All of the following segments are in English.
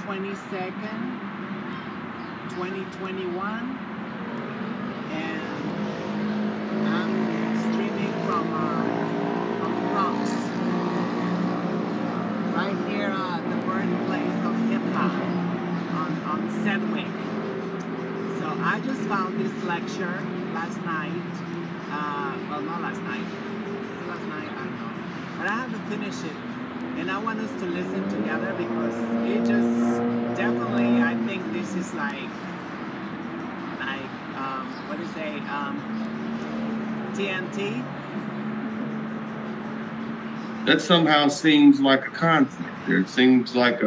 22nd, 2021, and I'm streaming from the Bronx, right here at the birthplace of hip-hop on Sedgwick. So I just found this lecture last night, well, not last night, was it last night? I don't know, but I have to finish it, and I want us to listen together because it just definitely, I think this is like what is it, TNT? That somehow seems like a conflict. It seems like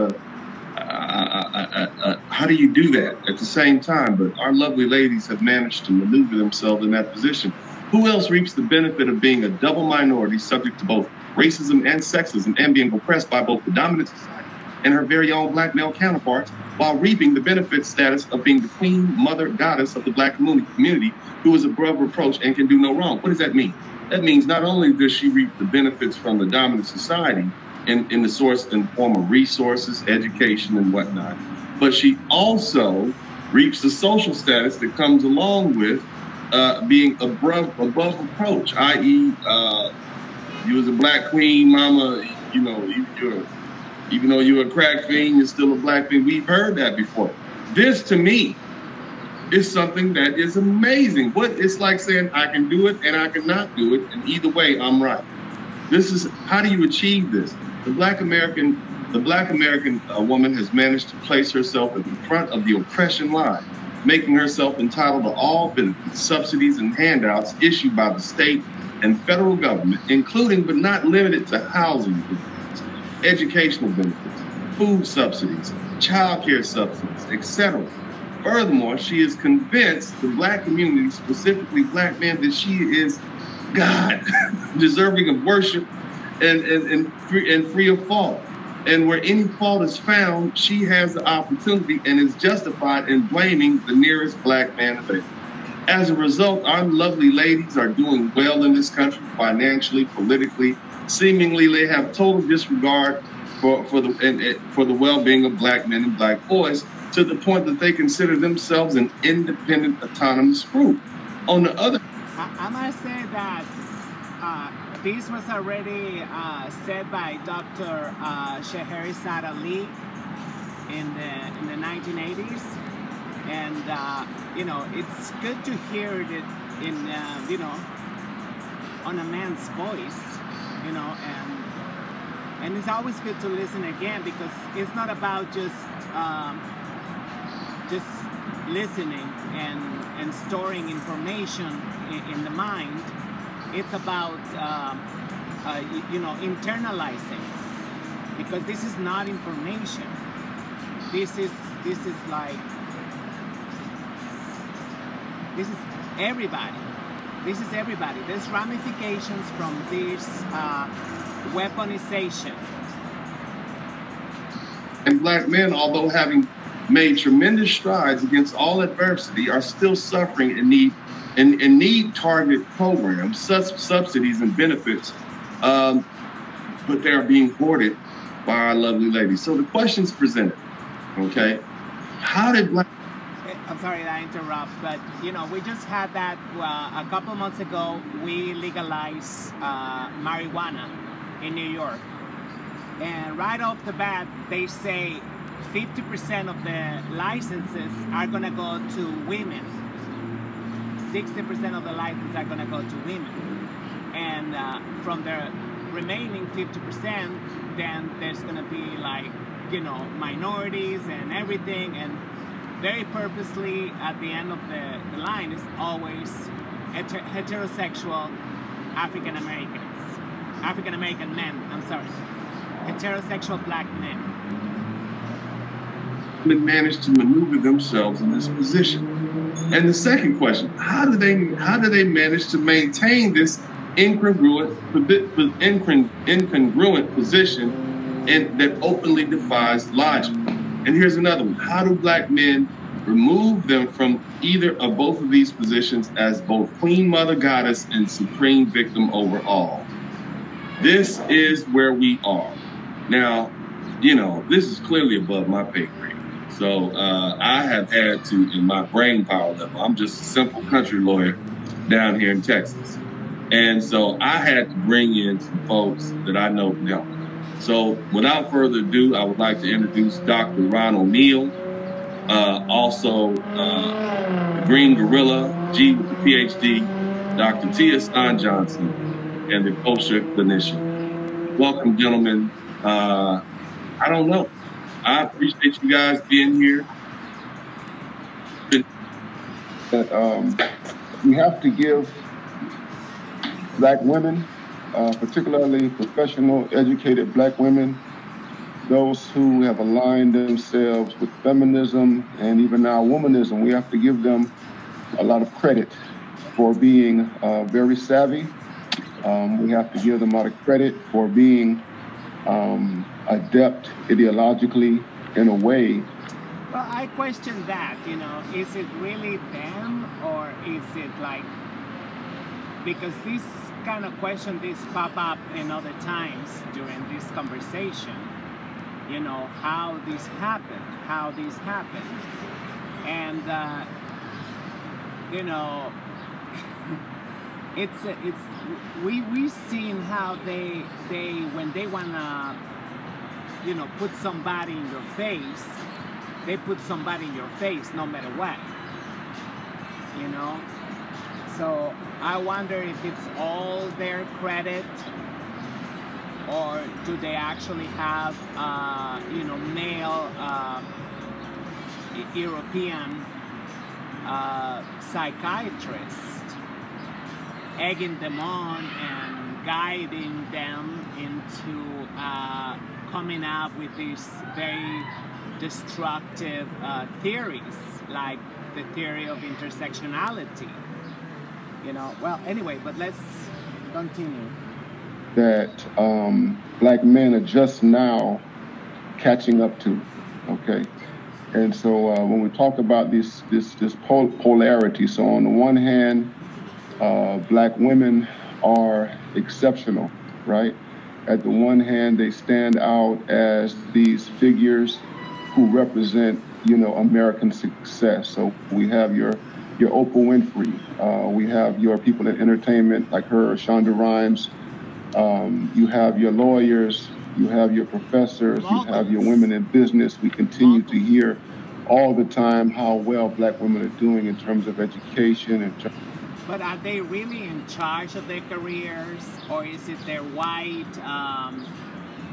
how do you do that at the same time? But our lovely ladies have managed to maneuver themselves in that position. Who else reaps the benefit of being a double minority subject to both racism and sexism and being oppressed by both the dominant society and her very own black male counterparts, while reaping the benefit status of being the queen, mother, goddess of the black community who is above reproach and can do no wrong? What does that mean? That means not only does she reap the benefits from the dominant society in the source and form of resources, education, and whatnot, but she also reaps the social status that comes along with being above reproach, i.e., you was a black queen, mama, you know, even though you're a crack fiend, you're still a black fiend. We've heard that before. This, to me, is something that is amazing. It's like saying I can do it and I cannot do it, and either way, I'm right. This is, how do you achieve this? The black American woman has managed to place herself at the front of the oppression line, making herself entitled to all benefits, subsidies, and handouts issued by the state and federal government, including but not limited to housing benefits, educational benefits, food subsidies, child care subsidies, etc. Furthermore, she is convinced the black community, specifically black men, that she is God, deserving of worship and free of fault. And where any fault is found, she has the opportunity and is justified in blaming the nearest black man available. As a result, our lovely ladies are doing well in this country, financially, politically. Seemingly, they have total disregard for the well-being of black men and black boys, to the point that they consider themselves an independent, autonomous group. On the other, I must say that this was already said by Dr. Scheherazade Ali in the 1980s, and you know, it's good to hear it in you know, on a man's voice, you know, and it's always good to listen again, because it's not about just listening and storing information in the mind. It's about you know, internalizing, because this is not information. This is like, this is everybody. This is everybody. There's ramifications from this weaponization. And black men, although having made tremendous strides against all adversity, are still suffering and need targeted programs, subsidies and benefits, but they are being hoarded by our lovely ladies. So the question's presented, okay? How did black... I'm sorry that I interrupt, but you know, we just had that a couple months ago. We legalized marijuana in New York, and right off the bat, they say 50% of the licenses are gonna go to women. 60% of the licenses are gonna go to women, and from the remaining 50%, then there's gonna be, like, you know, minorities and everything, and very purposely at the end of the line is always heterosexual African American men, I'm sorry, heterosexual black men. Managed to maneuver themselves in this position. And the second question, how do they manage to maintain this incongruent position that openly defies logic? And here's another one. How do black men remove them from either or both of these positions as both queen, mother, goddess, and supreme victim over all? This is where we are. Now, this is clearly above my pay grade. So I have had to, in my brain power level, I'm just a simple country lawyer down here in Texas. And so I had to bring in some folks that I know can help. So without further ado, I would like to introduce Dr. Ron O'Neill, also the Green Gorilla, G with the PhD, Dr. Tia Stein Johnson, and the kosher clinician. Welcome, gentlemen. I don't know. I appreciate you guys being here. That we have to give Black women, particularly professional, educated Black women, those who have aligned themselves with feminism and even now womanism, we have to give them a lot of credit for being very savvy. We have to give them a lot of credit for being adept ideologically in a way. Well, I question that, is it really them, or is it like, because this kind of question, this pop up in other times during this conversation, how this happened, and we've seen how they when they wanna put somebody in your face, they put somebody in your face no matter what, so I wonder if it's all their credit, or do they actually have male European psychiatrists egging them on and guiding them into coming up with these very destructive theories, like the theory of intersectionality. Well, anyway, but let's continue. That Black men are just now catching up to, okay? And so when we talk about this polarity, so on the one hand, Black women are exceptional, right? At the one hand, they stand out as these figures who represent, American success. So we have your Oprah Winfrey, we have your people in entertainment like her, Shonda Rhimes, you have your lawyers, you have your professors, you have your women in business. We continue to hear all the time how well Black women are doing in terms of education. But are they really in charge of their careers, or is it their white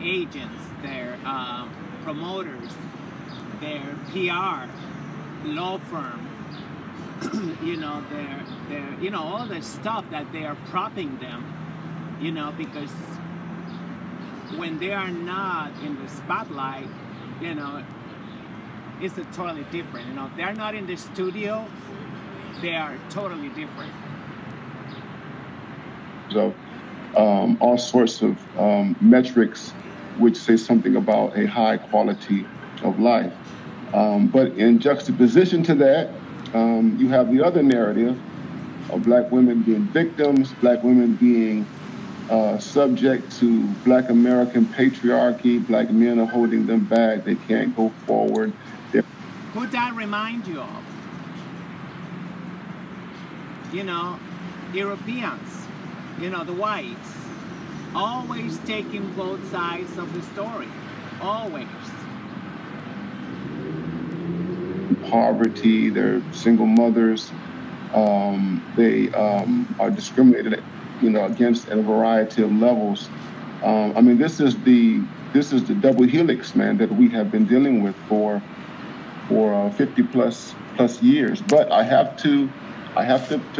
agents, their promoters, their PR, law firm, their all the stuff that they are propping them, because when they are not in the spotlight, it's a totally different. If they're not in the studio, they are totally different. So all sorts of metrics which say something about a high quality of life. But in juxtaposition to that, you have the other narrative of Black women being victims, Black women being subject to Black American patriarchy. Black men are holding them back. They can't go forward. Who that remind you of? Europeans, the whites, always taking both sides of the story, always. Poverty, they're single mothers, they are discriminated, against at a variety of levels. This is the double helix, man, that we have been dealing with for 50 plus years. But I have to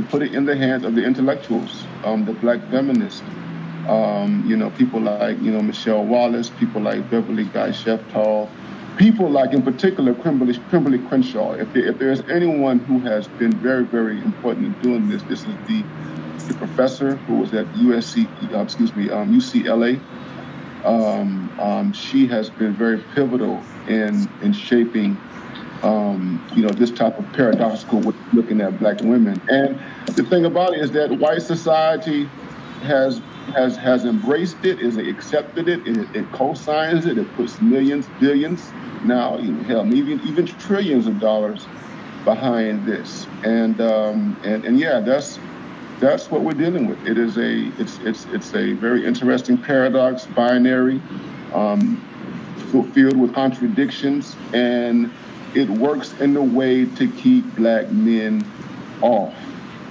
put it in the hands of the intellectuals, the Black feminists, people like, Michelle Wallace, people like Beverly Guy Sheftall, people like, in particular, Kimberly Crenshaw. If there's anyone who has been very, very important in doing this, this is the professor who was at UCLA. She has been very pivotal in shaping, this type of paradoxical way of looking at Black women. And the thing about it is that white society has has embraced it, is accepted it, it co-signs it, it puts millions, billions, now hell, even trillions of dollars behind this, and yeah, that's what we're dealing with. It is it's a very interesting paradox, binary, filled with contradictions, and it works in a way to keep black men off.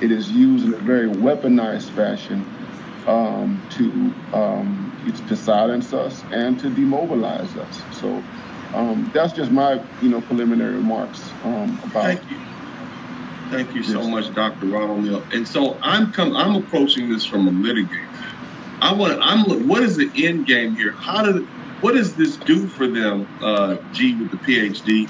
It is used in a very weaponized fashion to silence us and to demobilize us. So that's just my preliminary remarks about. Thank you so much, Dr. Ronald Neal. And so I'm approaching this from a litigator. What is the end game here? What does this do for them, G with the PhD?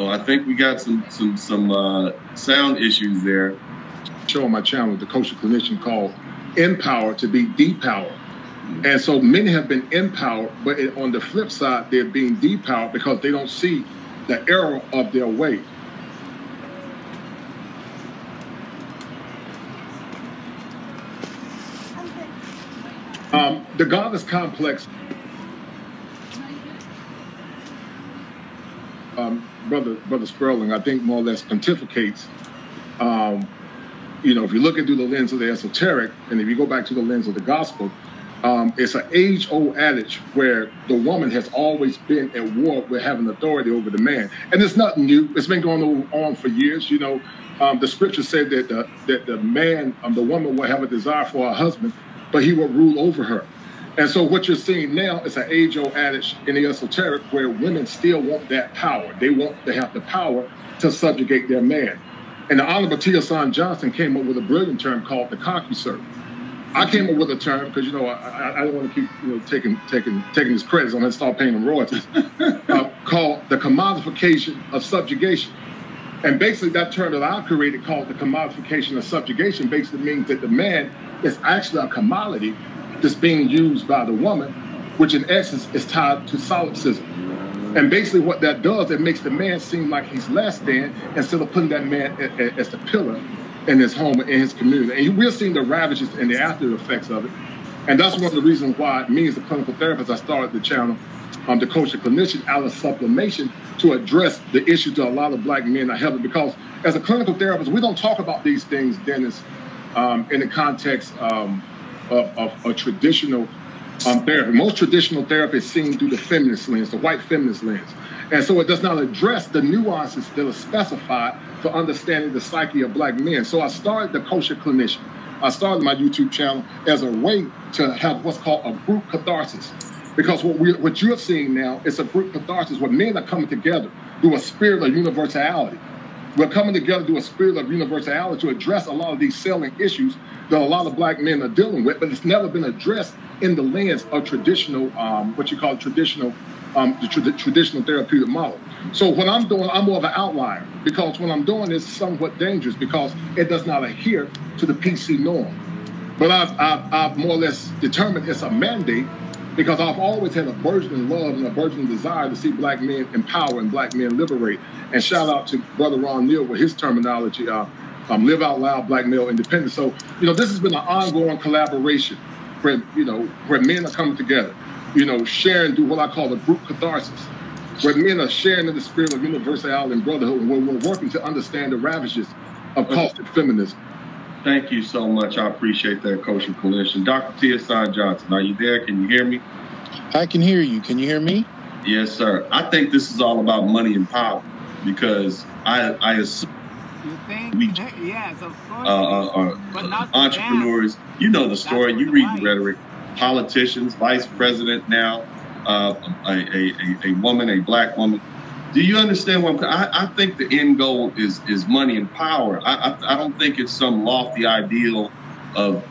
I think we got some sound issues there. Show on my channel, the Kosher Clinician, called Empower to be Depowered. And so many have been empowered, but on the flip side, they're being depowered because they don't see the error of their way. The godless complex, Brother Sperling, I think more or less pontificates. If you look at through the lens of the esoteric, and if you go back to the lens of the gospel, it's an age-old adage where the woman has always been at war with having authority over the man, and it's nothing new. It's been going on for years. The scripture said that the man, the woman, will have a desire for her husband, but he will rule over her. And so what you're seeing now is an age-old adage in the esoteric where women still want that power. They want to have the power to subjugate their man. And the Honorable T. Hassan Johnson came up with a brilliant term called the CompuServe. I came up with a term because I don't want to keep taking his credits. I'm going to start paying him royalties. Called the commodification of subjugation. And basically that term that I created, called the commodification of subjugation, basically means that the man is actually a commodity that's being used by the woman, which in essence is tied to solipsism. And basically what that does, it makes the man seem like he's less than, instead of putting that man as the pillar in his home, in his community. And we're seeing the ravages and the after effects of it. And that's one of the reasons why me as a clinical therapist, I started the channel, the Kosher Clinician, out of sublimation, to address the issue that a lot of black men are having. Because as a clinical therapist, we don't talk about these things, Dennis, in the context of a traditional therapy. Most traditional therapy is seen through the feminist lens, the white feminist lens. And so it does not address the nuances that are specified for understanding the psyche of black men. So I started the Kosher Clinician. I started my YouTube channel as a way to have what's called a group catharsis. Because what you're seeing now is a group catharsis where men are coming together through a spirit of universality. We're coming together through a spirit of universality to address a lot of these salient issues that a lot of black men are dealing with, but it's never been addressed in the lens of traditional, the traditional therapeutic model. So what I'm doing, I'm more of an outlier, because what I'm doing is somewhat dangerous because it does not adhere to the PC norm. But I've more or less determined it's a mandate, because I've always had a burgeoning love and a burgeoning desire to see black men empower and black men liberate. And shout out to Brother Ron Neal with his terminology, live out loud, black male independence. So, this has been an ongoing collaboration where, where men are coming together, sharing through what I call the group catharsis, where men are sharing in the spirit of universality and brotherhood, and where we're working to understand the ravages of caustic feminism. Thank you so much. I appreciate that, Kosher Clinician. Dr. T. Hassan Johnson, are you there? Can you hear me? I can hear you. Can you hear me? Yes, sir. I think this is all about money and power, because I assume yes, of course. But not entrepreneurs. You know the story. You read the rhetoric. Politicians, vice president now, a woman, a black woman. Do you understand what I think the end goal is money and power. I don't think it's some lofty ideal of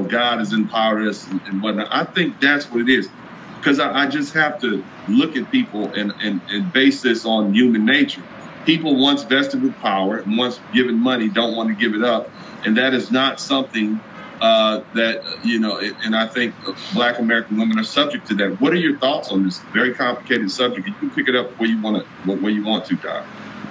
God has empowered us and whatnot. I think that's what it is, because I just have to look at people and base this on human nature. People once vested with power and once given money don't want to give it up, and that is not something and I think Black American women are subject to that. What are your thoughts on this very complicated subject? You can pick it up where you want to, Doc.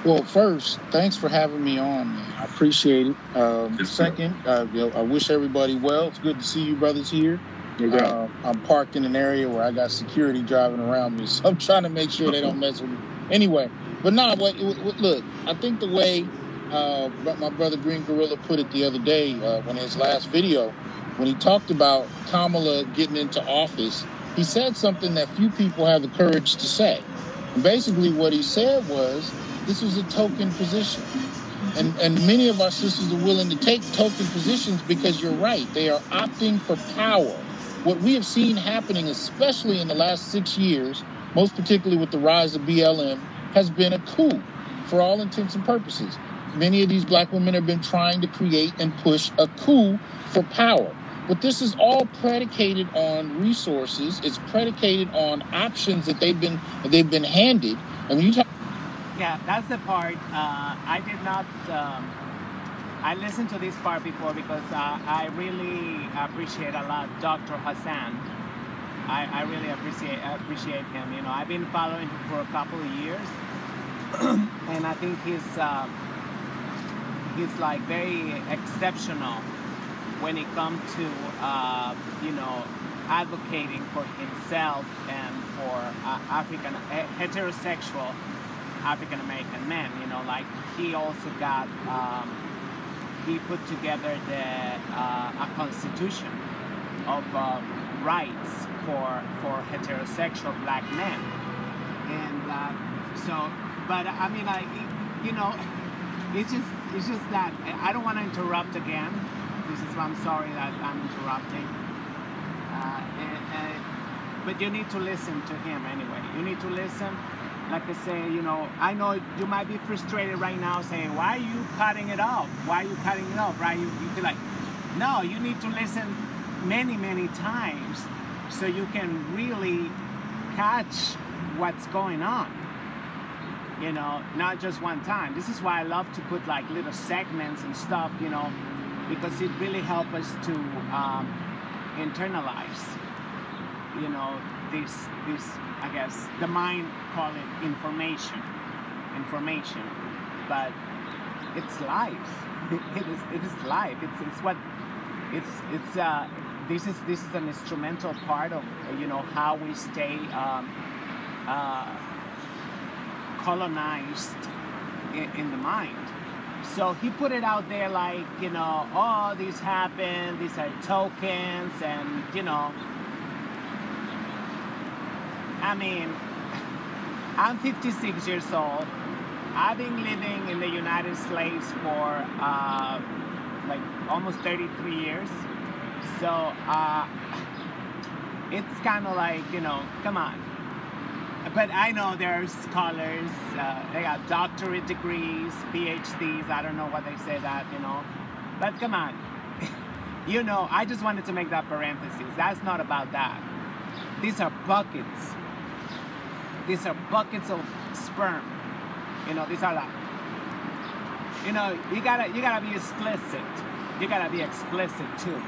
Well, first, thanks for having me on, man. I appreciate it. Second, I wish everybody well. It's good to see you brothers here. I'm parked in an area where I got security driving around me, so I'm trying to make sure they don't mess with me. Anyway, but look, I think the way my brother Green Gorilla put it the other day in his last video, when he talked about Kamala getting into office, he said something that few people have the courage to say. And basically what he said was, this was a token position. And many of our sisters are willing to take token positions because you're right. They are opting for power. What we have seen happening, especially in the last 6 years, most particularly with the rise of BLM, has been a coup for all intents and purposes. Many of these Black women have been trying to create and push a coup for power. But this is all predicated on resources. It's predicated on options that they've been handed. And when you talk, yeah, that's the part. I did not. I listened to this part before because I really appreciate a lot Dr. Hassan. I really appreciate him. You know, I've been following him for a couple of years, and I think he's like very exceptional when it comes to advocating for himself and for heterosexual African American men. You know, like he also got he put together a constitution of rights for heterosexual Black men, and but I mean, like, you know, it's just that I don't want to interrupt again. This is why I'm sorry that I'm interrupting. But you need to listen to him anyway. You need to listen. Like I say, you know, I know you might be frustrated right now saying, why are you cutting it off? Why are you cutting it off, right? You feel like, no, you need to listen many, many times so you can really catch what's going on. You know, not just one time. This is why I love to put like little segments and stuff, you know, because it really helps us to internalize, you know, this I guess the mind call it information, but it's life. It is life. This is an instrumental part of, you know, how we stay colonized in the mind. So he put it out there like, you know, oh, this happened, these are tokens, and, you know, I mean, I'm 56 years old. I've been living in the United States for like almost 33 years. So it's kind of like, you know, come on. But I know there are scholars, they got doctorate degrees, PhDs, I don't know what they say that, you know. But come on, you know, I just wanted to make that parenthesis. That's not about that. These are buckets. These are buckets of sperm. You know, these are like, you know, you gotta be explicit. You gotta be explicit too,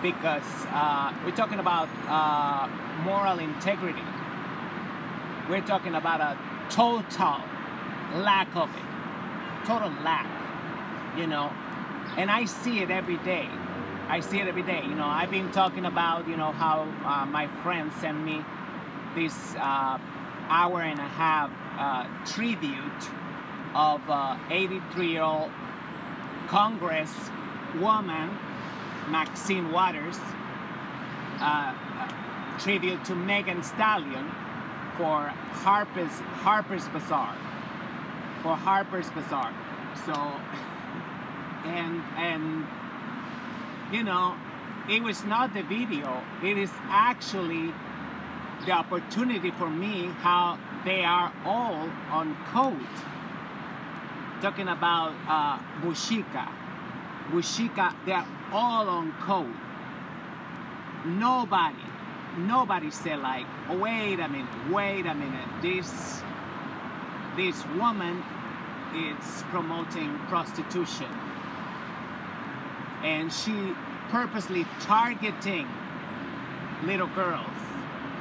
because we're talking about moral integrity. We're talking about a total lack of it. Total lack, you know. And I see it every day. I see it every day. You know, I've been talking about, you know, how my friends send me this hour and a half tribute of 83-year-old Congress woman, Maxine Waters, tribute to Megan Stallion for Harper's Bazaar. For Harper's Bazaar. So, and you know, it was not the video. It is actually the opportunity for me how they are all on code. Talking about Bushika, they're all on code. Nobody said like, oh, wait a minute, this woman is promoting prostitution, and she purposely targeting little girls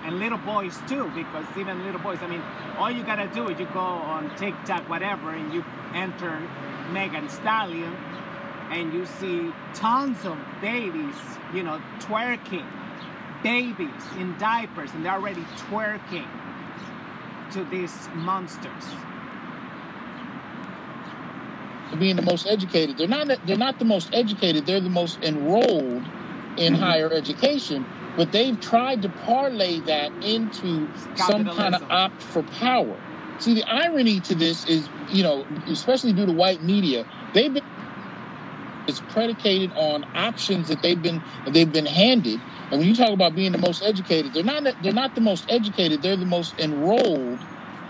and little boys too, because even little boys, I mean, all you gotta do is you go on TikTok, whatever, and you enter Megan Stallion, and you see tons of babies, you know, twerking, babies in diapers, and they're already twerking to these monsters. Being the most educated, they're not the most educated. They're the most enrolled in higher education. But they've tried to parlay that into some kind of opt for power. See, the irony to this is, you know, especially due to white media, it's predicated on options that they've been handed. And when you talk about being the most educated, they're not the most educated. They're the most enrolled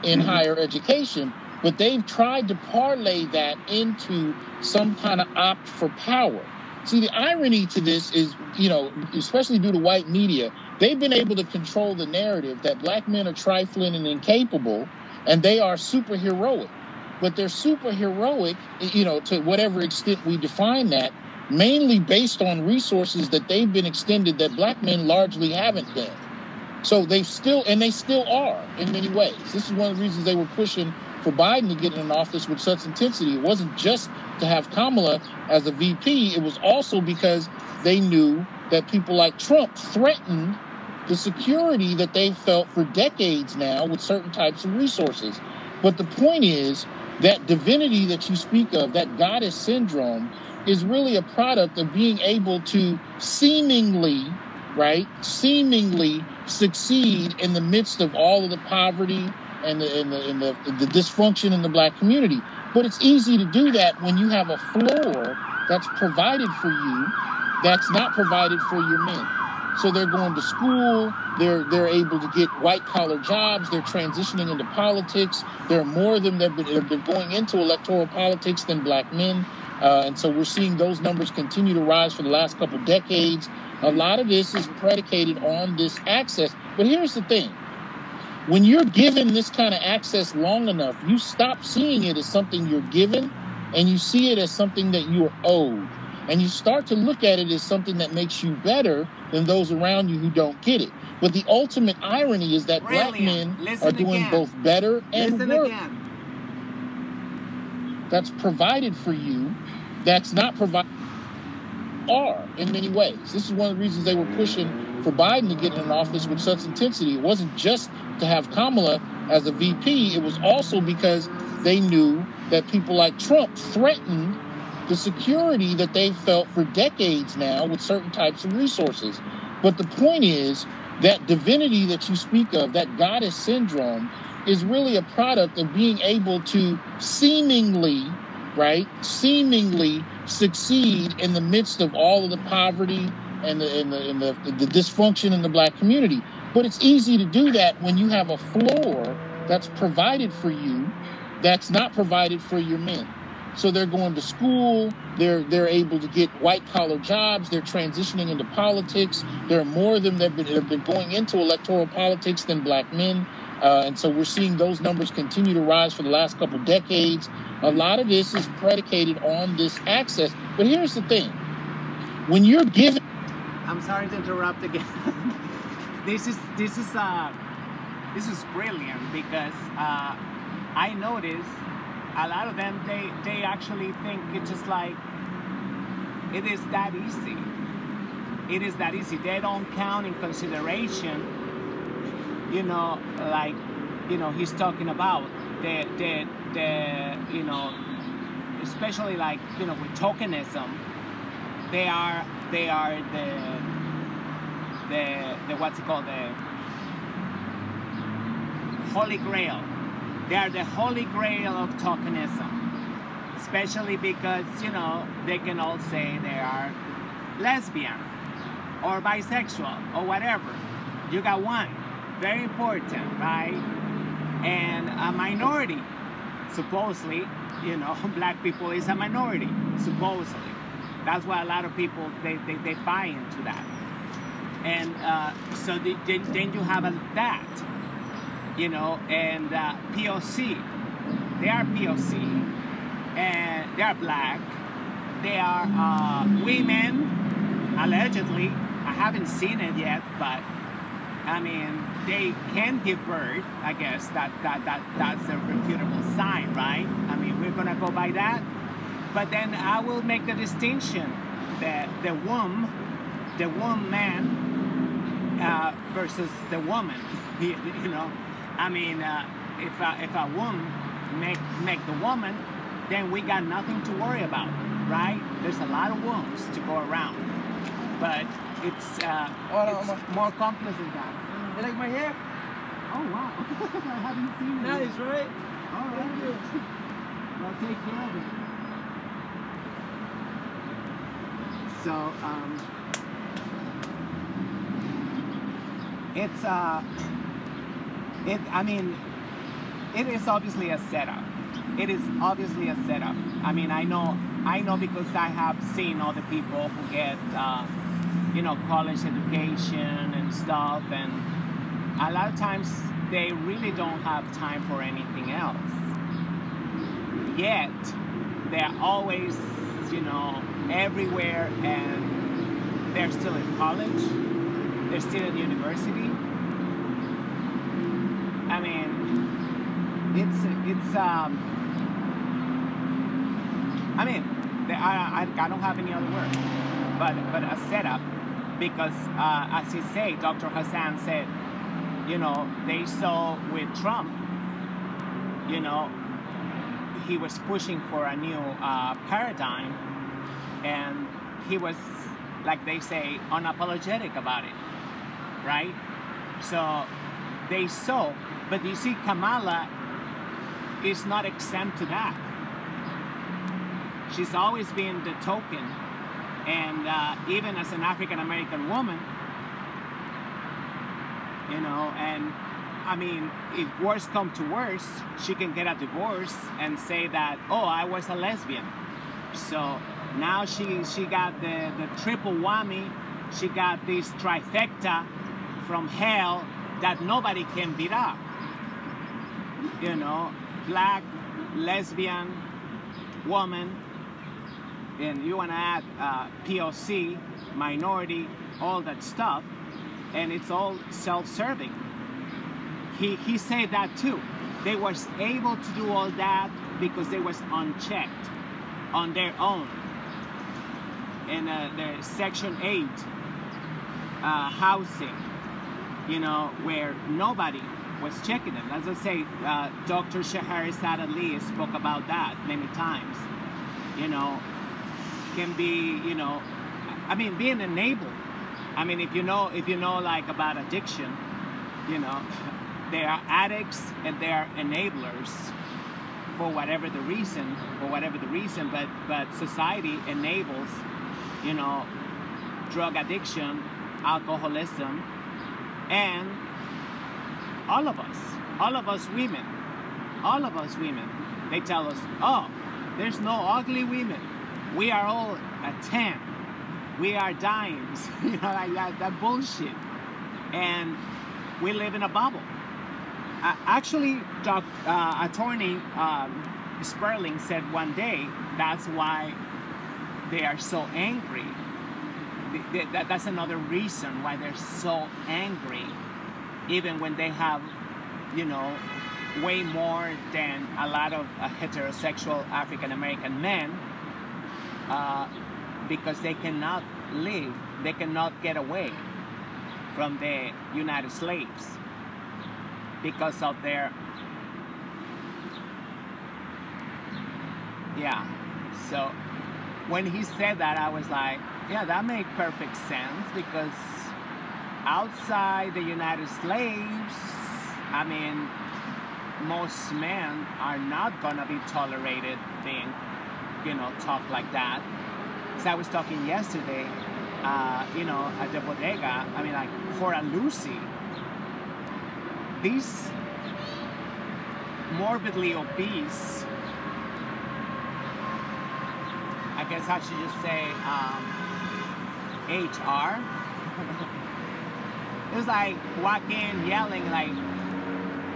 in higher education. But they've tried to parlay that into some kind of opt for power. See, the irony to this is, you know, especially due to white media, they've been able to control the narrative that black men are trifling and incapable, and they are superheroic. But they're superheroic, you know, to whatever extent we define that, mainly based on resources that they've been extended that black men largely haven't been. So they still are in many ways. This is one of the reasons they were pushing for Biden to get in office with such intensity. It wasn't just to have Kamala as a VP. It was also because they knew that people like Trump threatened the security that they've felt for decades now with certain types of resources. But the point is that divinity that you speak of, that goddess syndrome, is really a product of being able to seemingly succeed in the midst of all of the poverty and the dysfunction in the black community. But it's easy to do that when you have a floor that's provided for you that's not provided for your men. So they're going to school, they're able to get white-collar jobs, they're transitioning into politics. There are more of them that have been going into electoral politics than black men. And so we're seeing those numbers continue to rise for the last couple decades. A lot of this is predicated on this access. But here's the thing. When you're given this kind of access long enough, you stop seeing it as something you're given, and you see it as something that you are owed. And you start to look at it as something that makes you better than those around you who don't get it. But the ultimate irony is that black men are doing both better and work that's provided for you, that's not provided are in many ways. This is one of the reasons they were pushing for Biden to get in office with such intensity. It wasn't just to have Kamala as a VP. It was also because they knew that people like Trump threatened the security that they've felt for decades now with certain types of resources. But the point is that divinity that you speak of, that goddess syndrome, is really a product of being able to seemingly succeed in the midst of all of the poverty and the dysfunction in the black community. But it's easy to do that when you have a floor that's provided for you that's not provided for your men. So they're going to school, they're able to get white-collar jobs, they're transitioning into politics. There are more of them that have been going into electoral politics than black men. And so we're seeing those numbers continue to rise for the last couple decades. A lot of this is predicated on this access. But here's the thing. When you're given... I'm sorry to interrupt again. This is brilliant because I noticed a lot of them, they actually think it's just like, it is that easy. It is that easy. They don't count in consideration, you know, like, you know, he's talking about the you know, especially like, you know, with tokenism, they are the what's it called, the Holy Grail. They are the Holy Grail of tokenism, especially because, you know, they can all say they are lesbian or bisexual or whatever. You got one, very important, right? And a minority, supposedly, you know, black people is a minority, supposedly. That's why a lot of people, they buy into that. And so then you have that. You know, and POC, they are POC, and they are black, they are women, allegedly, I haven't seen it yet, but I mean, they can give birth. I guess that's a refutable sign, right? I mean, we're gonna go by that. But then I will make the distinction that the womb man versus the woman. You know, I mean, if a womb make the woman, then we got nothing to worry about, right? There's a lot of wombs to go around, but it's more complex than that. You like my hair? Oh wow! I haven't seen it. Nice, right? All right. Thank you. Well, take care of it. So it's I mean, it is obviously a setup. It is obviously a setup. I mean, I know because I have seen other people who get you know, college education and stuff, and a lot of times they really don't have time for anything else. Yet they're always, you know, everywhere, and they're still in college, they're still in university. I mean, it's I mean, I don't have any other word, but a setup, because as he said, Dr. Hassan said, you know, they saw with Trump, you know, he was pushing for a new paradigm, and he was, like they say, unapologetic about it, right? So they saw, but you see, Kamala is not exempt to that. She's always been the token, and even as an African-American woman, you know, and I mean, if worse come to worse, she can get a divorce and say that, oh, I was a lesbian. So now she got the triple whammy. She got this trifecta from hell that nobody can beat up. You know, black, lesbian, woman, and you want to add POC, minority, all that stuff, and it's all self-serving. He said that too. They was able to do all that because they was unchecked on their own. In the Section 8 housing, you know, where nobody was checking them. As I say, Dr. Scheherazade Ali spoke about that many times. You know, can be, you know, I mean, being enabled. I mean, if you know like about addiction, you know, they are addicts and they are enablers for whatever the reason, but society enables, you know, drug addiction, alcoholism, and all of us women, they tell us, oh, there's no ugly women. We are all a 10. We are dimes, you know, like that bullshit. And we live in a bubble. Actually, Attorney Sperling said one day that's why they are so angry. That's another reason why they're so angry, even when they have, you know, way more than a lot of heterosexual African-American men, because they cannot live, they cannot get away from the United slaves because of their, yeah. So when he said that, I was like, yeah, that makes perfect sense, because outside the United slaves, I mean, most men are not gonna be tolerated being, you know, talk like that. Because I was talking yesterday, you know, at the bodega, I mean, like, for a Lucy, these morbidly obese, I guess I should just say, HR. It was like walking, yelling, like,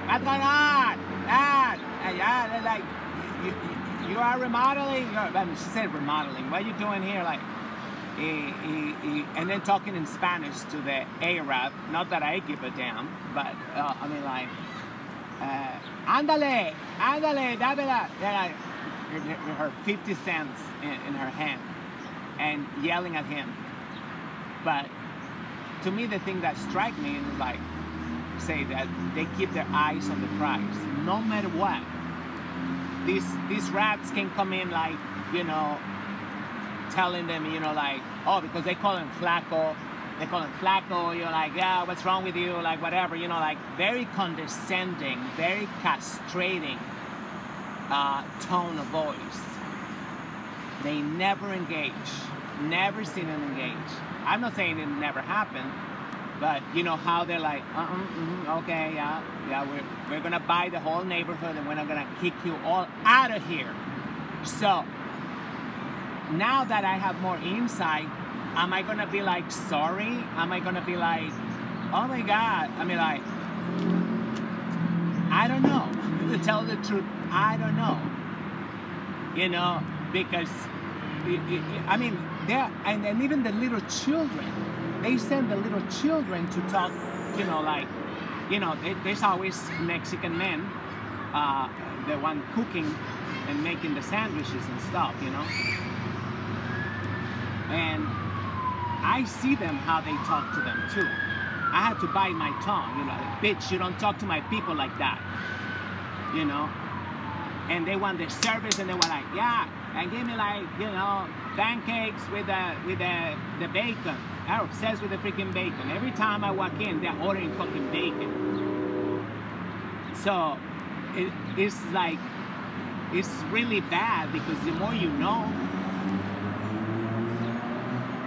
what's going on? Yeah, like, you are remodeling. I mean, she said remodeling. What are you doing here? Like, And then talking in Spanish to the Arab, not that I give a damn, but I mean like, ándale, ándale, dámela, her 50 cents in her hand, and yelling at him. But to me, the thing that struck me is like, say that they keep their eyes on the prize, no matter what. These rats can come in like, you know, telling them, you know, like, oh, because they call him Flaco, you're like, yeah, what's wrong with you, like, whatever, you know, like, very condescending, very castrating tone of voice. They never engage, never seen them engage. I'm not saying it never happened, but you know how they're like, okay, yeah, we're gonna buy the whole neighborhood and we're not gonna kick you all out of here. So now that I have more insight, am I gonna be like sorry? Am I gonna be like, oh my God? I mean, like, I don't know. To tell the truth, I don't know. You know, because I mean, and even the little children, they send the little children to talk, you know, like, you know, there's always Mexican men, the one cooking and making the sandwiches and stuff, you know. And I see them, how they talk to them too. I had to bite my tongue, you know, bitch, you don't talk to my people like that, you know. And they want their service, and they were like, yeah, and give me like, you know, pancakes with the bacon. I'm obsessed with the freaking bacon. Every time I walk in, they're ordering fucking bacon. So it's like, it's really bad, because the more you know,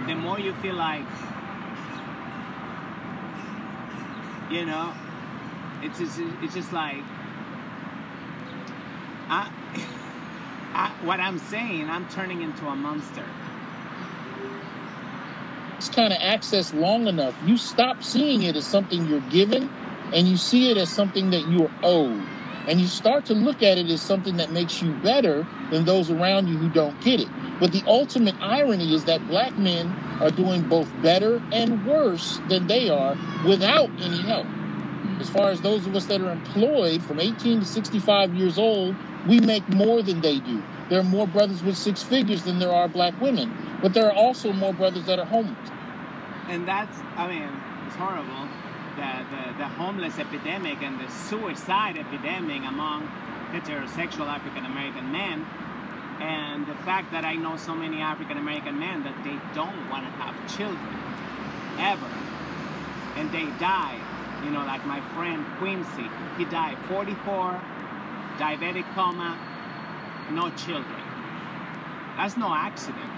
the more you feel like, you know, it's just like, what I'm saying, I'm turning into a monster. It's kind of access long enough, you stop seeing it as something you're given, and you see it as something that you're owed. And you start to look at it as something that makes you better than those around you who don't get it. But the ultimate irony is that black men are doing both better and worse than they are without any help. As far as those of us that are employed from 18 to 65 years old, we make more than they do. There are more brothers with 6 figures than there are black women. But there are also more brothers that are homeless. And that's, I mean, it's horrible. The homeless epidemic and the suicide epidemic among heterosexual African-American men, and the fact that I know so many African-American men that they don't want to have children, ever. And they die, you know, like my friend Quincy, he died 44, diabetic coma, no children. That's no accident.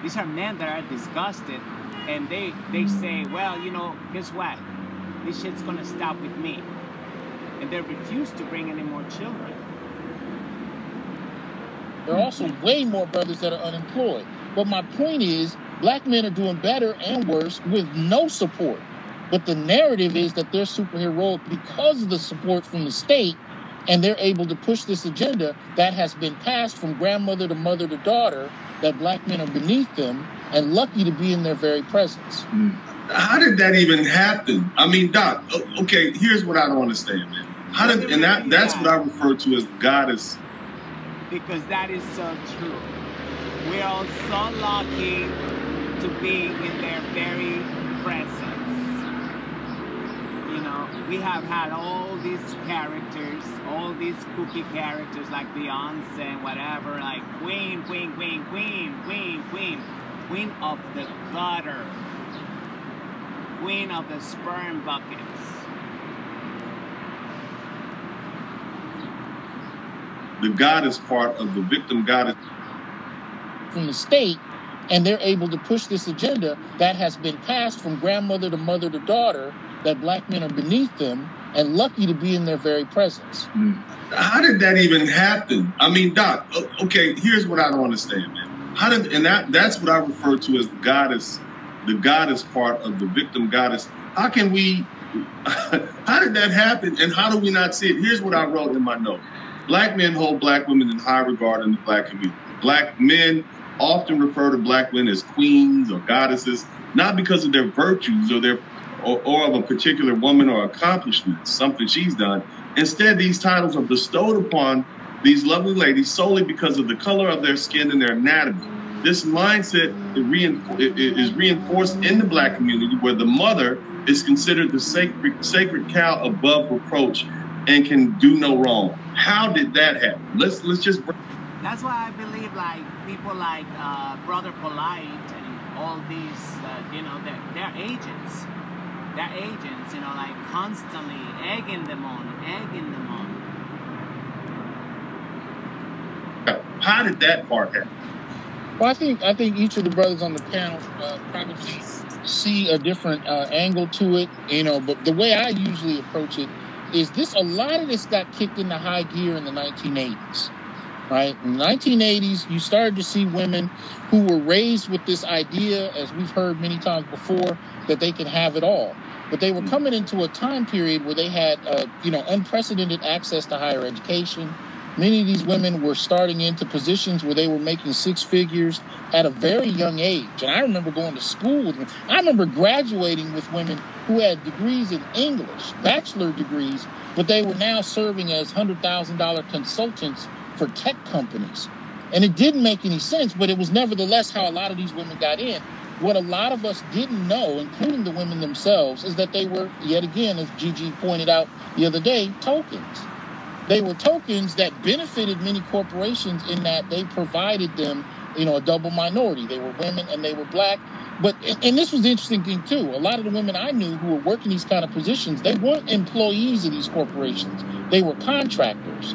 These are men that are disgusted, and they say, well, you know, guess what? This shit's gonna stop with me. And they refuse to bring any more children. There are also way more brothers that are unemployed. But my point is, black men are doing better and worse with no support. But the narrative is that they're superheroic because of the support from the state, and they're able to push this agenda that has been passed from grandmother to mother to daughter, that black men are beneath them and lucky to be in their very presence. How did that even happen? I mean, Doc, okay, here's what I don't understand, man. How did, and that's what I refer to as goddess. Because that is so true. We're all so lucky to be in their very presence. You know, we have had all these characters, all these cookie characters like Beyonce and whatever, like queen, queen, queen, queen, queen, queen, queen of the gutter, queen of the sperm buckets. The goddess part of the victim goddess. From the state, and they're able to push this agenda that has been passed from grandmother to mother to daughter, that black men are beneath them and lucky to be in their very presence. How did that even happen? I mean, Doc, okay, here's what I don't understand, man. How did, and that's what I refer to as the goddess part of the victim goddess. How can we, how did that happen, and how do we not see it? Here's what I wrote in my note. Black men hold black women in high regard in the black community. Black men often refer to black women as queens or goddesses, not because of their virtues or of a particular woman or accomplishment, something she's done. Instead, these titles are bestowed upon these lovely ladies solely because of the color of their skin and their anatomy. This mindset is reinforced in the black community, where the mother is considered the sacred cow above reproach and can do no wrong. How did that happen? Let's just. That's why I believe like people like Brother Polite and all these, you know, they're agents. They're agents, you know, like constantly egging them on. How did that part happen? Well, I think each of the brothers on the panel probably see a different angle to it, you know. But the way I usually approach it is this: a lot of this got kicked into high gear in the 1980s, right? In the 1980s, you started to see women who were raised with this idea, as we've heard many times before, that they can have it all. But they were coming into a time period where they had, you know, unprecedented access to higher education. Many of these women were starting into positions where they were making six figures at a very young age. And I remember going to school with them. I remember graduating with women who had degrees in English, bachelor degrees, but they were now serving as $100,000 consultants for tech companies. And it didn't make any sense, but it was nevertheless how a lot of these women got in. What a lot of us didn't know, including the women themselves, is that they were, yet again, as Gigi pointed out the other day, tokens. They were tokens that benefited many corporations in that they provided them, you know, a double minority. They were women and they were black. But, and this was the interesting thing too, a lot of the women I knew who were working these kind of positions, they weren't employees of these corporations. They were contractors.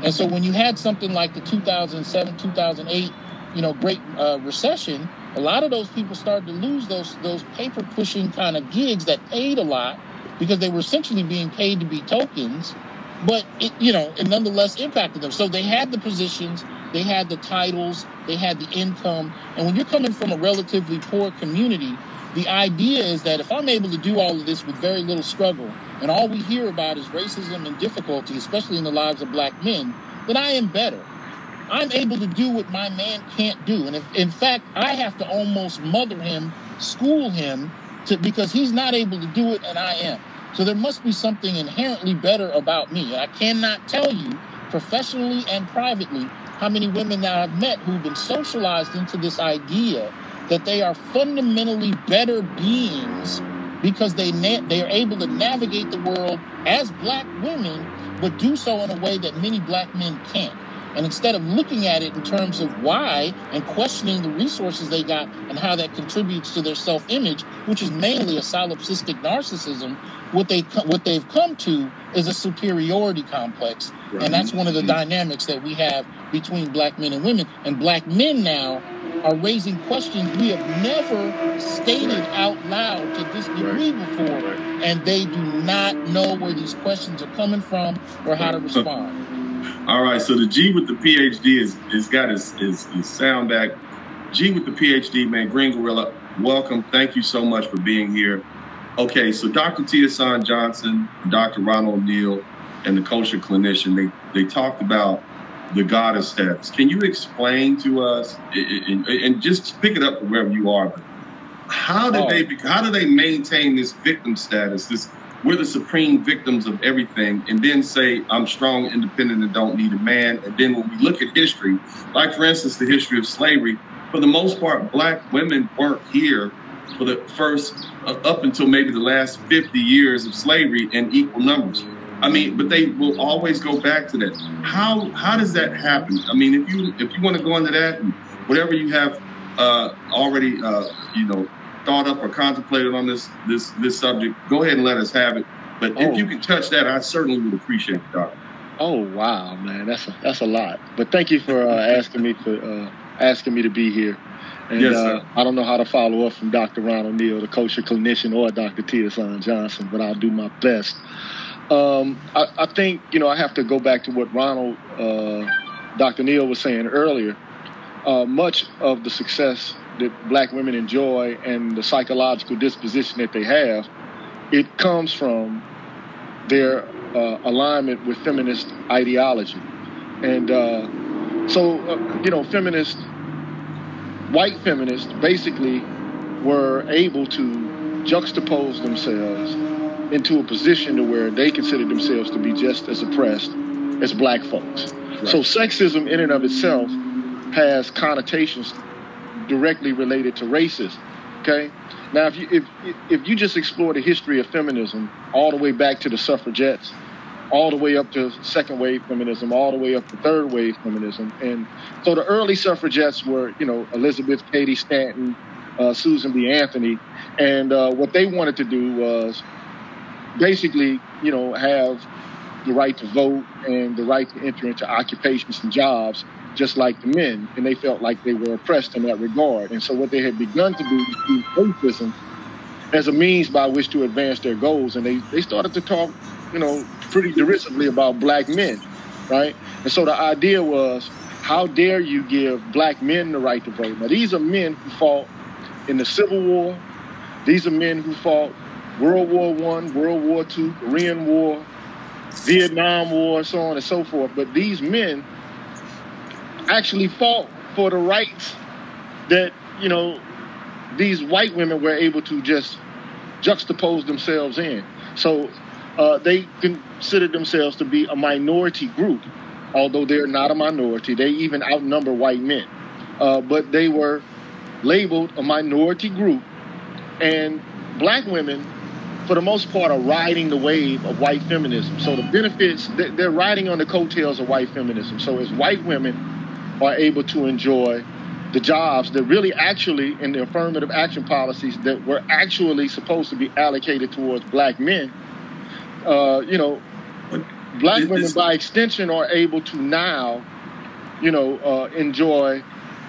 And so when you had something like the 2007, 2008, you know, Great Recession, a lot of those people started to lose those paper pushing kind of gigs that paid a lot because they were essentially being paid to be tokens. But it, you know, it nonetheless impacted them. So they had the positions, they had the titles, they had the income. And when you're coming from a relatively poor community, the idea is that if I'm able to do all of this with very little struggle, and all we hear about is racism and difficulty, especially in the lives of black men, then I am better. I'm able to do what my man can't do. And if, in fact, I have to almost mother him, school him, because he's not able to do it and I am. So there must be something inherently better about me. I cannot tell you, professionally and privately, how many women that I've met who've been socialized into this idea that they are fundamentally better beings because they are able to navigate the world as black women, but do so in a way that many black men can't. And instead of looking at it in terms of why and questioning the resources they got and how that contributes to their self-image, which is mainly a solipsistic narcissism, what they've come to is a superiority complex. Right. And that's one of the dynamics that we have between black men and women. And black men now are raising questions we have never stated out loud to this degree before. And they do not know where these questions are coming from or how to respond. All right, so the G with the PhD is got his sound back. G with the PhD, man, Green Gorilla, welcome. Thank you so much for being here. Okay, so Dr. Tia Johnson, Dr. Ronald O'Neill, and the kosher clinician, they talked about the goddess status. Can you explain to us, and just pick it up from wherever you are, but how do they maintain this victim status, we're the supreme victims of everything, and then say, I'm strong, independent, and don't need a man. And then when we look at history, like, for instance, the history of slavery, for the most part, black women weren't here for the first, up until maybe the last 50 years of slavery in equal numbers. I mean, but they will always go back to that. How does that happen? I mean, if you want to go into that, and whatever you have already, thought up or contemplated on this subject, go ahead and let us have it. But if you can touch that, I certainly would appreciate it, Doctor. Oh wow, man, that's a lot. But thank you for asking me to be here. And yes, I don't know how to follow up from Dr. Ron O'Neill, the kosher clinician, or Dr. Tia Johnson, but I'll do my best. I think I have to go back to what Dr. Neal was saying earlier. Much of the success that black women enjoy and the psychological disposition that they have, it comes from their alignment with feminist ideology. And so feminists white feminists basically were able to juxtapose themselves into a position to where they considered themselves to be just as oppressed as black folks. Right. So sexism in and of itself has connotations directly related to racism. Okay. Now, if you just explore the history of feminism all the way back to the suffragettes, all the way up to second wave feminism, all the way up to third wave feminism, and so the early suffragettes were, Elizabeth Cady Stanton, Susan B. Anthony, and what they wanted to do was basically, have the right to vote and the right to enter into occupations and jobs just like the men, and they felt like they were oppressed in that regard. And so what they had begun to do was use racism as a means by which to advance their goals, and they started to talk, pretty derisively about black men, right? And so the idea was, how dare you give black men the right to vote? Now, these are men who fought in the Civil War. These are men who fought World War I, World War II, Korean War, Vietnam War, so on and so forth. But these men actually fought for the rights that, these white women were able to just juxtapose themselves in. So they considered themselves to be a minority group, although they're not a minority. They even outnumber white men. But they were labeled a minority group, and black women, for the most part, are riding the wave of white feminism. So the benefits, they're riding on the coattails of white feminism. So as white women are able to enjoy the jobs that really actually, in the affirmative action policies that were actually supposed to be allocated towards black men, black women by extension are able to now, enjoy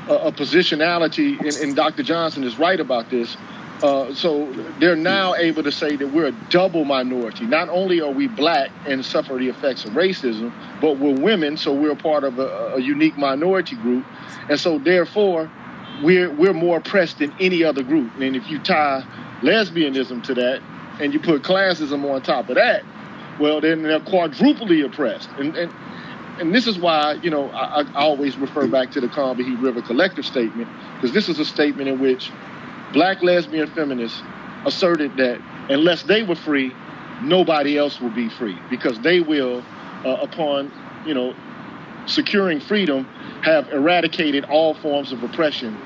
a positionality, and Dr. Johnson is right about this. So they're now able to say that we're a double minority. Not only are we black and suffer the effects of racism, but we're women, so we're a part of a unique minority group. And so therefore, we're more oppressed than any other group. And if you tie lesbianism to that, and you put classism on top of that, well, then they're quadruply oppressed. And this is why, I always refer back to the Combahee River Collective statement, because this is a statement in which black lesbian feminists asserted that unless they were free, nobody else will be free, because they will, upon, securing freedom, have eradicated all forms of oppression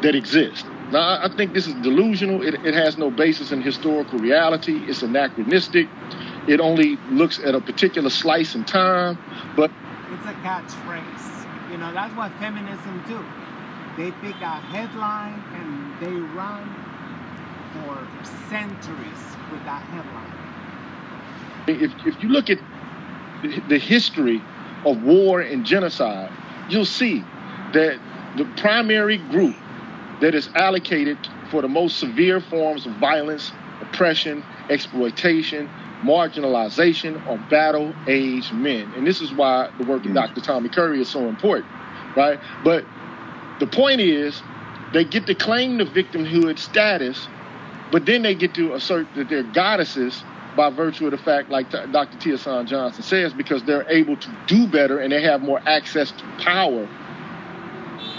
that exist. Now, I think this is delusional. It has no basis in historical reality. It's anachronistic. It only looks at a particular slice in time, but it's a catchphrase. That's what feminism do. They pick a headline and they run for centuries with that headline. If you look at the history of war and genocide, you'll see that the primary group that is allocated for the most severe forms of violence, oppression, exploitation, marginalization are battle-aged men. And this is why the work of Dr. Tommy Curry is so important, right? But the point is, they get to claim the victimhood status, but then they get to assert that they're goddesses by virtue of the fact, like Dr. Tia Johnson says, because they're able to do better and they have more access to power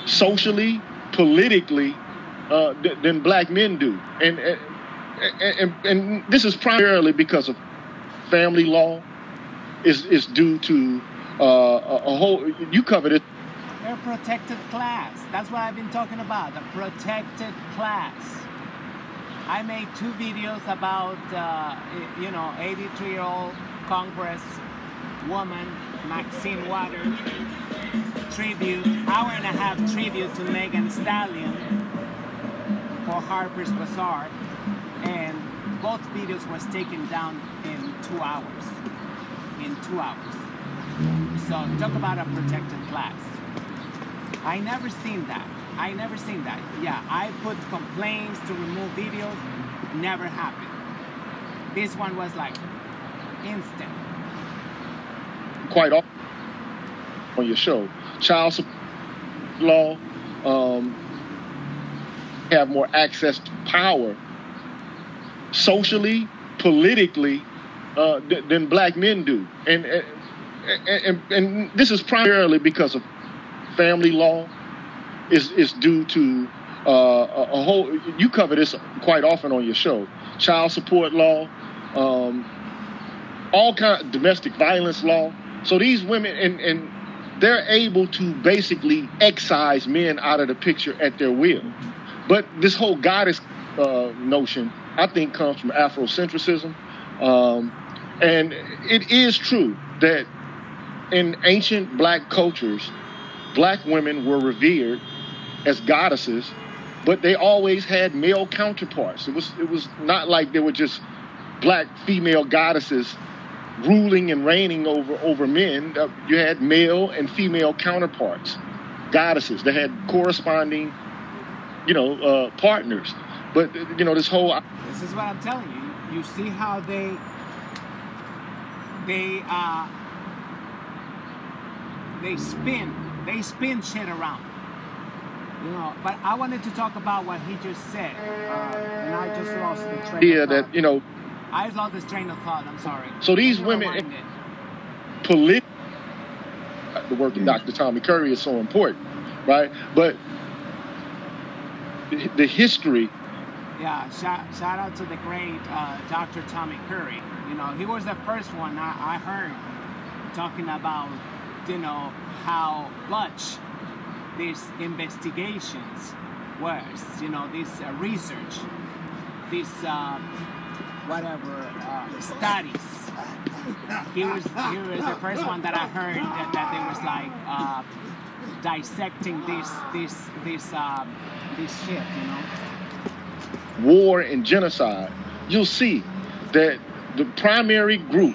socially, politically, than black men do. And this is primarily because of family law. Is due to a whole, you covered it. They're a protected class. That's what I've been talking about, a protected class. I made 2 videos about, 83-year-old Congress woman, Maxine Waters, tribute, hour-and-a-half tribute to Megan Stallion for Harper's Bazaar. And both videos was taken down in 2 hours. In 2 hours. So talk about a protected class. I never seen that. Yeah, I put complaints to remove videos. Never happened. This one was like instant. Quite often on your show, child support law, have more access to power socially, politically, than black men do. And this is primarily because of family law, is due to a whole. You cover this quite often on your show. Child support law, all kind of domestic violence law. So these women and they're able to basically excise men out of the picture at their will. But this whole goddess notion, I think, comes from Afrocentrism. And it is true that in ancient black cultures, black women were revered as goddesses, but they always had male counterparts. It was not like they were just black female goddesses ruling and reigning over men. You had male and female counterparts, goddesses. They had corresponding, partners. But this whole. This is what I'm telling you. You see how they spin shit around. But I wanted to talk about what he just said, and I just lost the train of thought. I lost this train of thought. I'm sorry. So these women, the work of Dr. Tommy Curry is so important, right? But the history. Yeah, shout out to the great Dr. Tommy Curry. He was the first one I heard talking about, how much these investigations was, this research, this studies. He was the first one that I heard that there was like dissecting this shit, War and genocide. You'll see that the primary group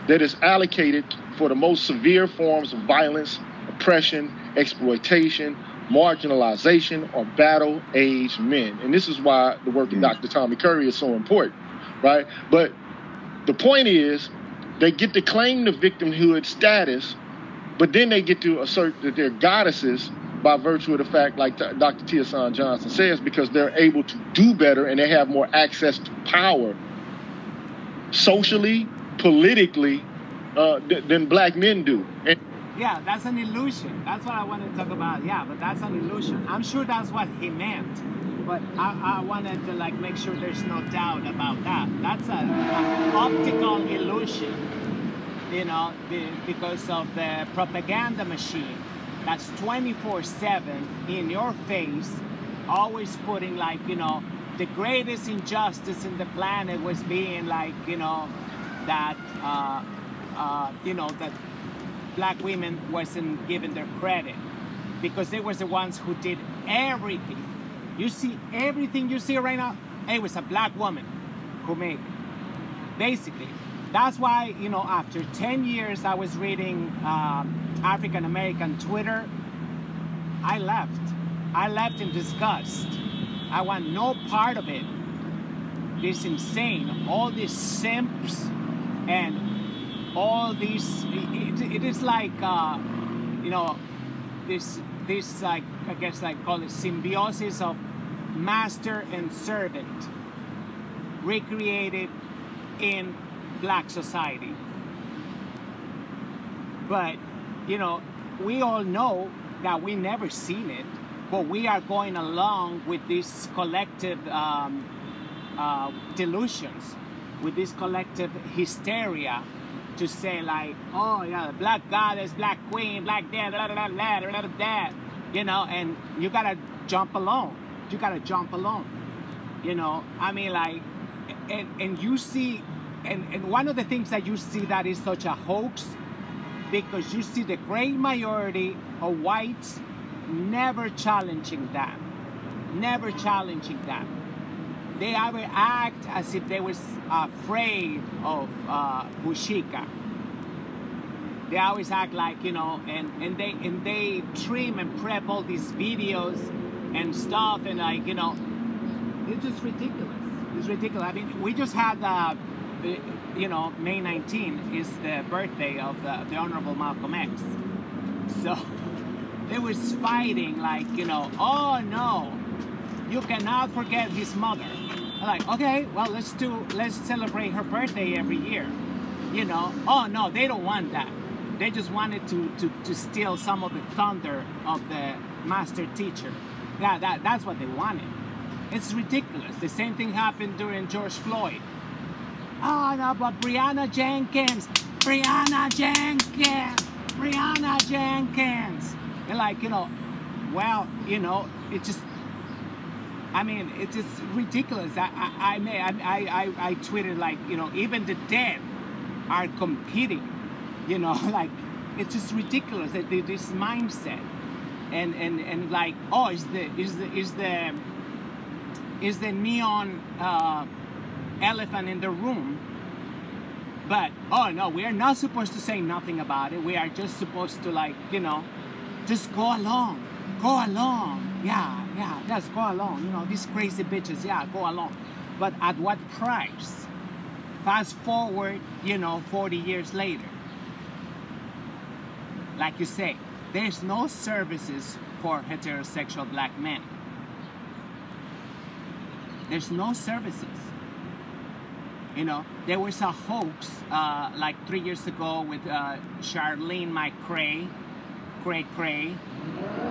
that is allocated for the most severe forms of violence, oppression, exploitation, marginalization are battle-aged men. And this is why the work of Dr. Tommy Curry is so important, right? But the point is, they get to claim the victimhood status, but then they get to assert that they're goddesses by virtue of the fact, like Dr. Tia Johnson says, because they're able to do better and they have more access to power socially, politically, than black men do. And yeah, that's an illusion. That's what I wanted to talk about. Yeah, but that's an illusion. I'm sure that's what he meant. But I wanted to make sure there's no doubt about that. That's an optical illusion, because of the propaganda machine that's 24/7 in your face, always putting the greatest injustice in the planet was being that that black women wasn't given their credit because they were the ones who did everything. You see everything you see right now, it was a black woman who made it. Basically, that's why, after 10 years I was reading African American Twitter, I left in disgust. I want no part of it. This insane, all these simps and all these, it is like, this I guess call it symbiosis of master and servant recreated in black society. But, we all know that we never seen it, but we are going along with these collective delusions, with this collective hysteria to say oh yeah, black goddess, black queen, black dad, blah, blah, blah, blah, blah, blah, and you gotta jump along. You gotta jump along. I mean, and you see, and one of the things that you see that is such a hoax, because you see the great majority of whites never challenging that. Never challenging that. They ever act as if they was afraid of Bushika. They always act and they trim and prep all these videos and stuff, and it's just ridiculous. It's ridiculous. I mean, we just had May 19th is the birthday of the Honorable Malcolm X. So they was fighting oh no, you cannot forget his mother. I'm okay, well, let's celebrate her birthday every year. Oh no, they don't want that. They just wanted to steal some of the thunder of the master teacher. Yeah, that's what they wanted. It's ridiculous. The same thing happened during George Floyd. Oh no, but Breonna Jenkins. They're like, well, it just, I mean, it's just ridiculous. I tweeted like, even the dead are competing, like, it's just ridiculous that this mindset, and like, oh, is the neon elephant in the room, but oh no, we are not supposed to say nothing about it. We are just supposed to, like, just go along, yeah, just go along. These crazy bitches, yeah, go along, but at what price? Fast forward, 40 years later, like you say, there's no services for heterosexual black men. There's no services. There was a hoax like 3 years ago with Charlene McCray,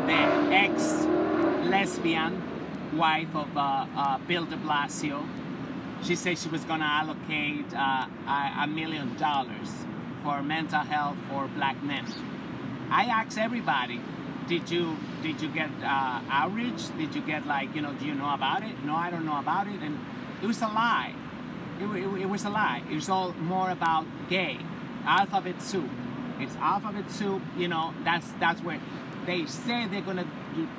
the ex-lesbian wife of Bill de Blasio. She said she was gonna allocate $1 million for mental health for black men. I asked everybody, did you get outreach? Did you get, like, do you know about it? No, I don't know about it. And it was a lie. It was a lie. It was all more about gay. Alphabet soup. It's alphabet soup. That's where they say they're gonna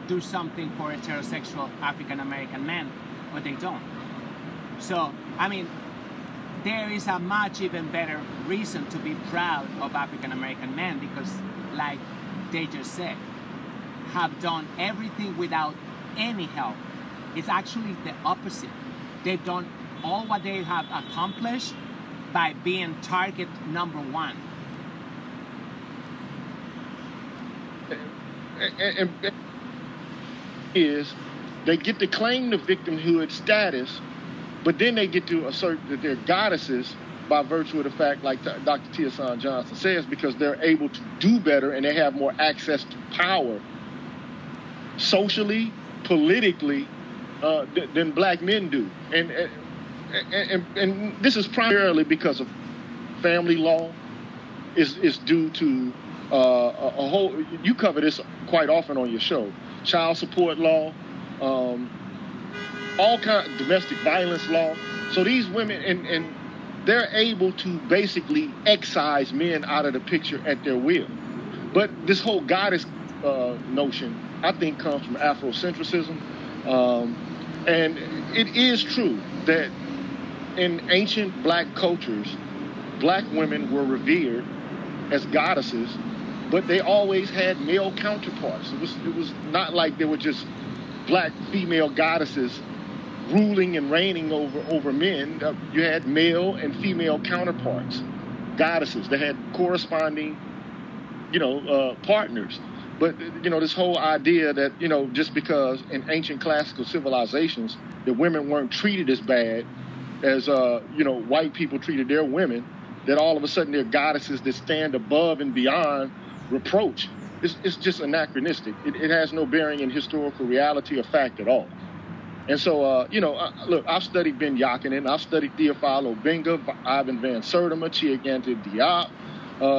do something for heterosexual African American men, but they don't. So, I mean, there is a much even better reason to be proud of African American men, because, like they just said, have done everything without any help. It's actually the opposite. They've done all what they have accomplished by being target number one. And is they get to claim the victimhood status, but then they get to assert that they're goddesses by virtue of the fact, like Dr. Tia San Johnson says, because they're able to do better and they have more access to power socially, politically, than black men do. And this is primarily because of family law. Is due to a whole, you cover this quite often on your show, child support law, all kind of domestic violence law. So these women, and they're able to basically excise men out of the picture at their will. But this whole goddess notion, I think, comes from Afrocentrism. And it is true that in ancient black cultures, black women were revered as goddesses, but they always had male counterparts. It was not like they were just black female goddesses ruling and reigning over men. You had male and female counterparts, goddesses. They had corresponding, partners. But, this whole idea that, just because in ancient classical civilizations, the women weren't treated as bad as, white people treated their women, that all of a sudden they're goddesses that stand above and beyond reproach. It's just anachronistic. It has no bearing in historical reality or fact at all. And so, look, I've studied Ben Yakinen, I've studied Theophile Obenga, Ivan Van Sertima, Chiagante Diop,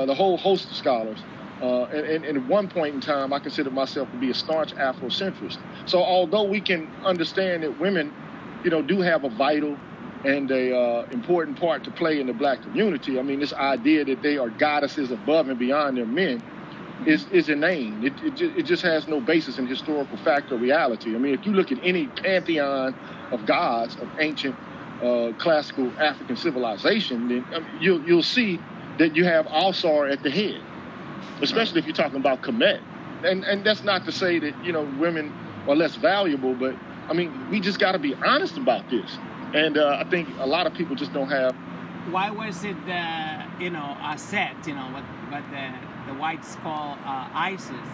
the whole host of scholars. And at one point in time, I considered myself to be a staunch Afrocentrist. So although we can understand that women, do have a vital and a important part to play in the black community, I mean, this idea that they are goddesses above and beyond their men is inane. It just has no basis in historical fact or reality. I mean, if you look at any pantheon of gods of ancient classical African civilization, then you'll see that you have Alsar at the head, especially if you're talking about Kemet. And that's not to say that, women are less valuable, but, I mean, we just got to be honest about this. And I think a lot of people just don't have. Why was it, a set, what the whites call ISIS?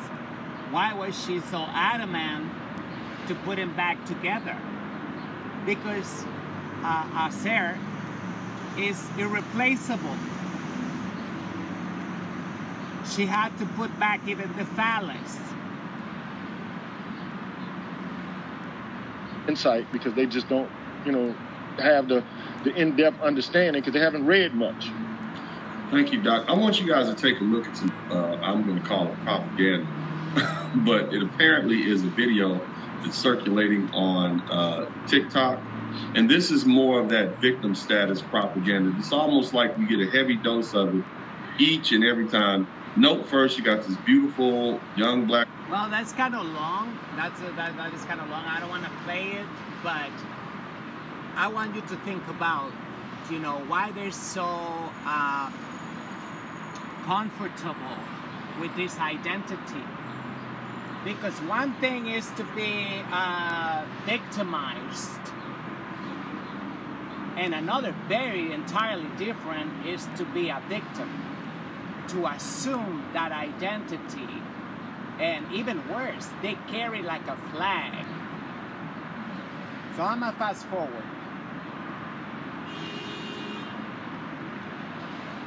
Why was she so adamant to put him back together? Because Aser is irreplaceable. She had to put back even the phallus. insight because they just don't, have the in-depth understanding because they haven't read much. Thank you, Doc. I want you guys to take a look at some, I'm going to call it propaganda, but it apparently is a video that's circulating on TikTok. And this is more of that victim status propaganda. It's almost like we get a heavy dose of it each and every time. Note first, you got this beautiful young black. Well, that's kind of long. That is kind of long. I don't want to play it, but I want you to think about, why they're so comfortable with this identity. Because one thing is to be victimized, and another very entirely different is to be a victim, to assume that identity, and even worse, they carry like a flag. So I'm gonna fast forward.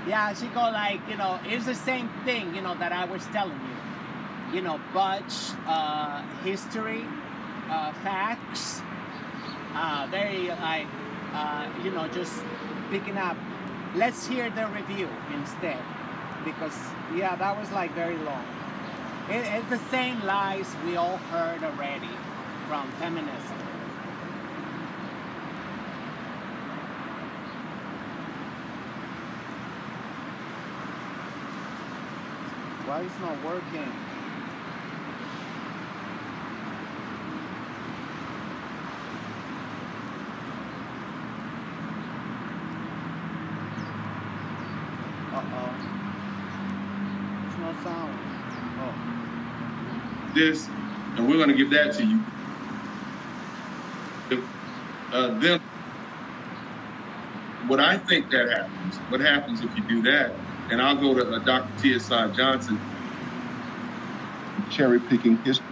Yeah, she go like, it's the same thing, that I was telling you. Butch, history, facts, very like, just picking up. Let's hear the review instead, because yeah, that was like very long. It's the same lies we all heard already from feminism. Why is it not working? There's no sound. Oh. This, and we're going to give that to you. Then, what I think that happens, what happens if you do that, and I'll go to Dr. T.S. Johnson. Cherry picking history.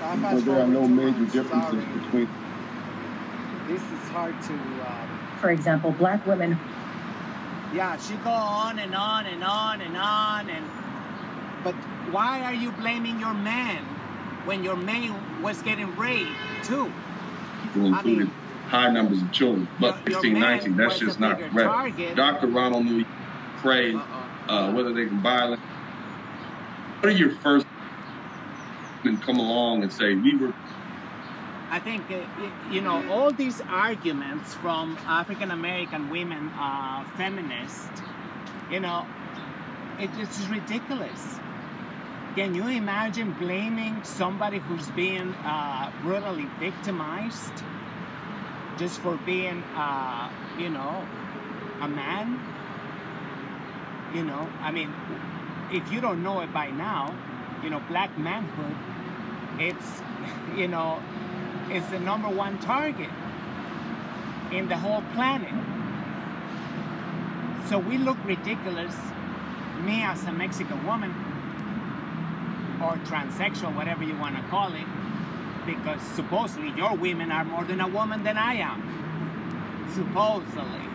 Well, there are no major differences between. This is hard to. For example, black women. Yeah, she go on and on and on and on but why are you blaming your man when your man was getting raped too? People included high numbers of children, but 16, 19, that's just not correct. Dr. Ronald knew pray whether they can violate. What are your first and come along and say we were? I think all these arguments from African American women, feminists, it's ridiculous. Can you imagine blaming somebody who's being brutally victimized just for being, a man? I mean, if you don't know it by now, black manhood, it's, it's the #1 target in the whole planet. So we look ridiculous, me as a Mexican woman, or transsexual, whatever you want to call it, because supposedly your women are more than a woman than I am, supposedly.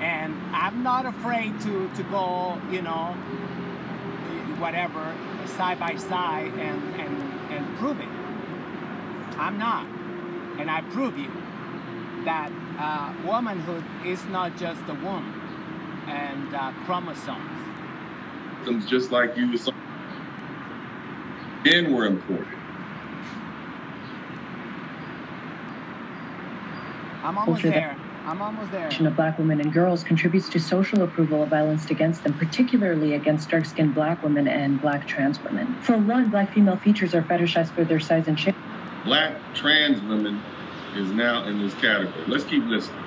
And I'm not afraid to go, whatever, side by side and prove it. I'm not. And I prove you that womanhood is not just a womb and chromosomes. Just like you, men were imported. I'm almost there. I'm almost there. Of black women and girls contributes to social approval of violence against them, particularly against dark-skinned black women and black trans women. For one, black female features are fetishized for their size and shape. Black trans women is now in this category. Let's keep listening.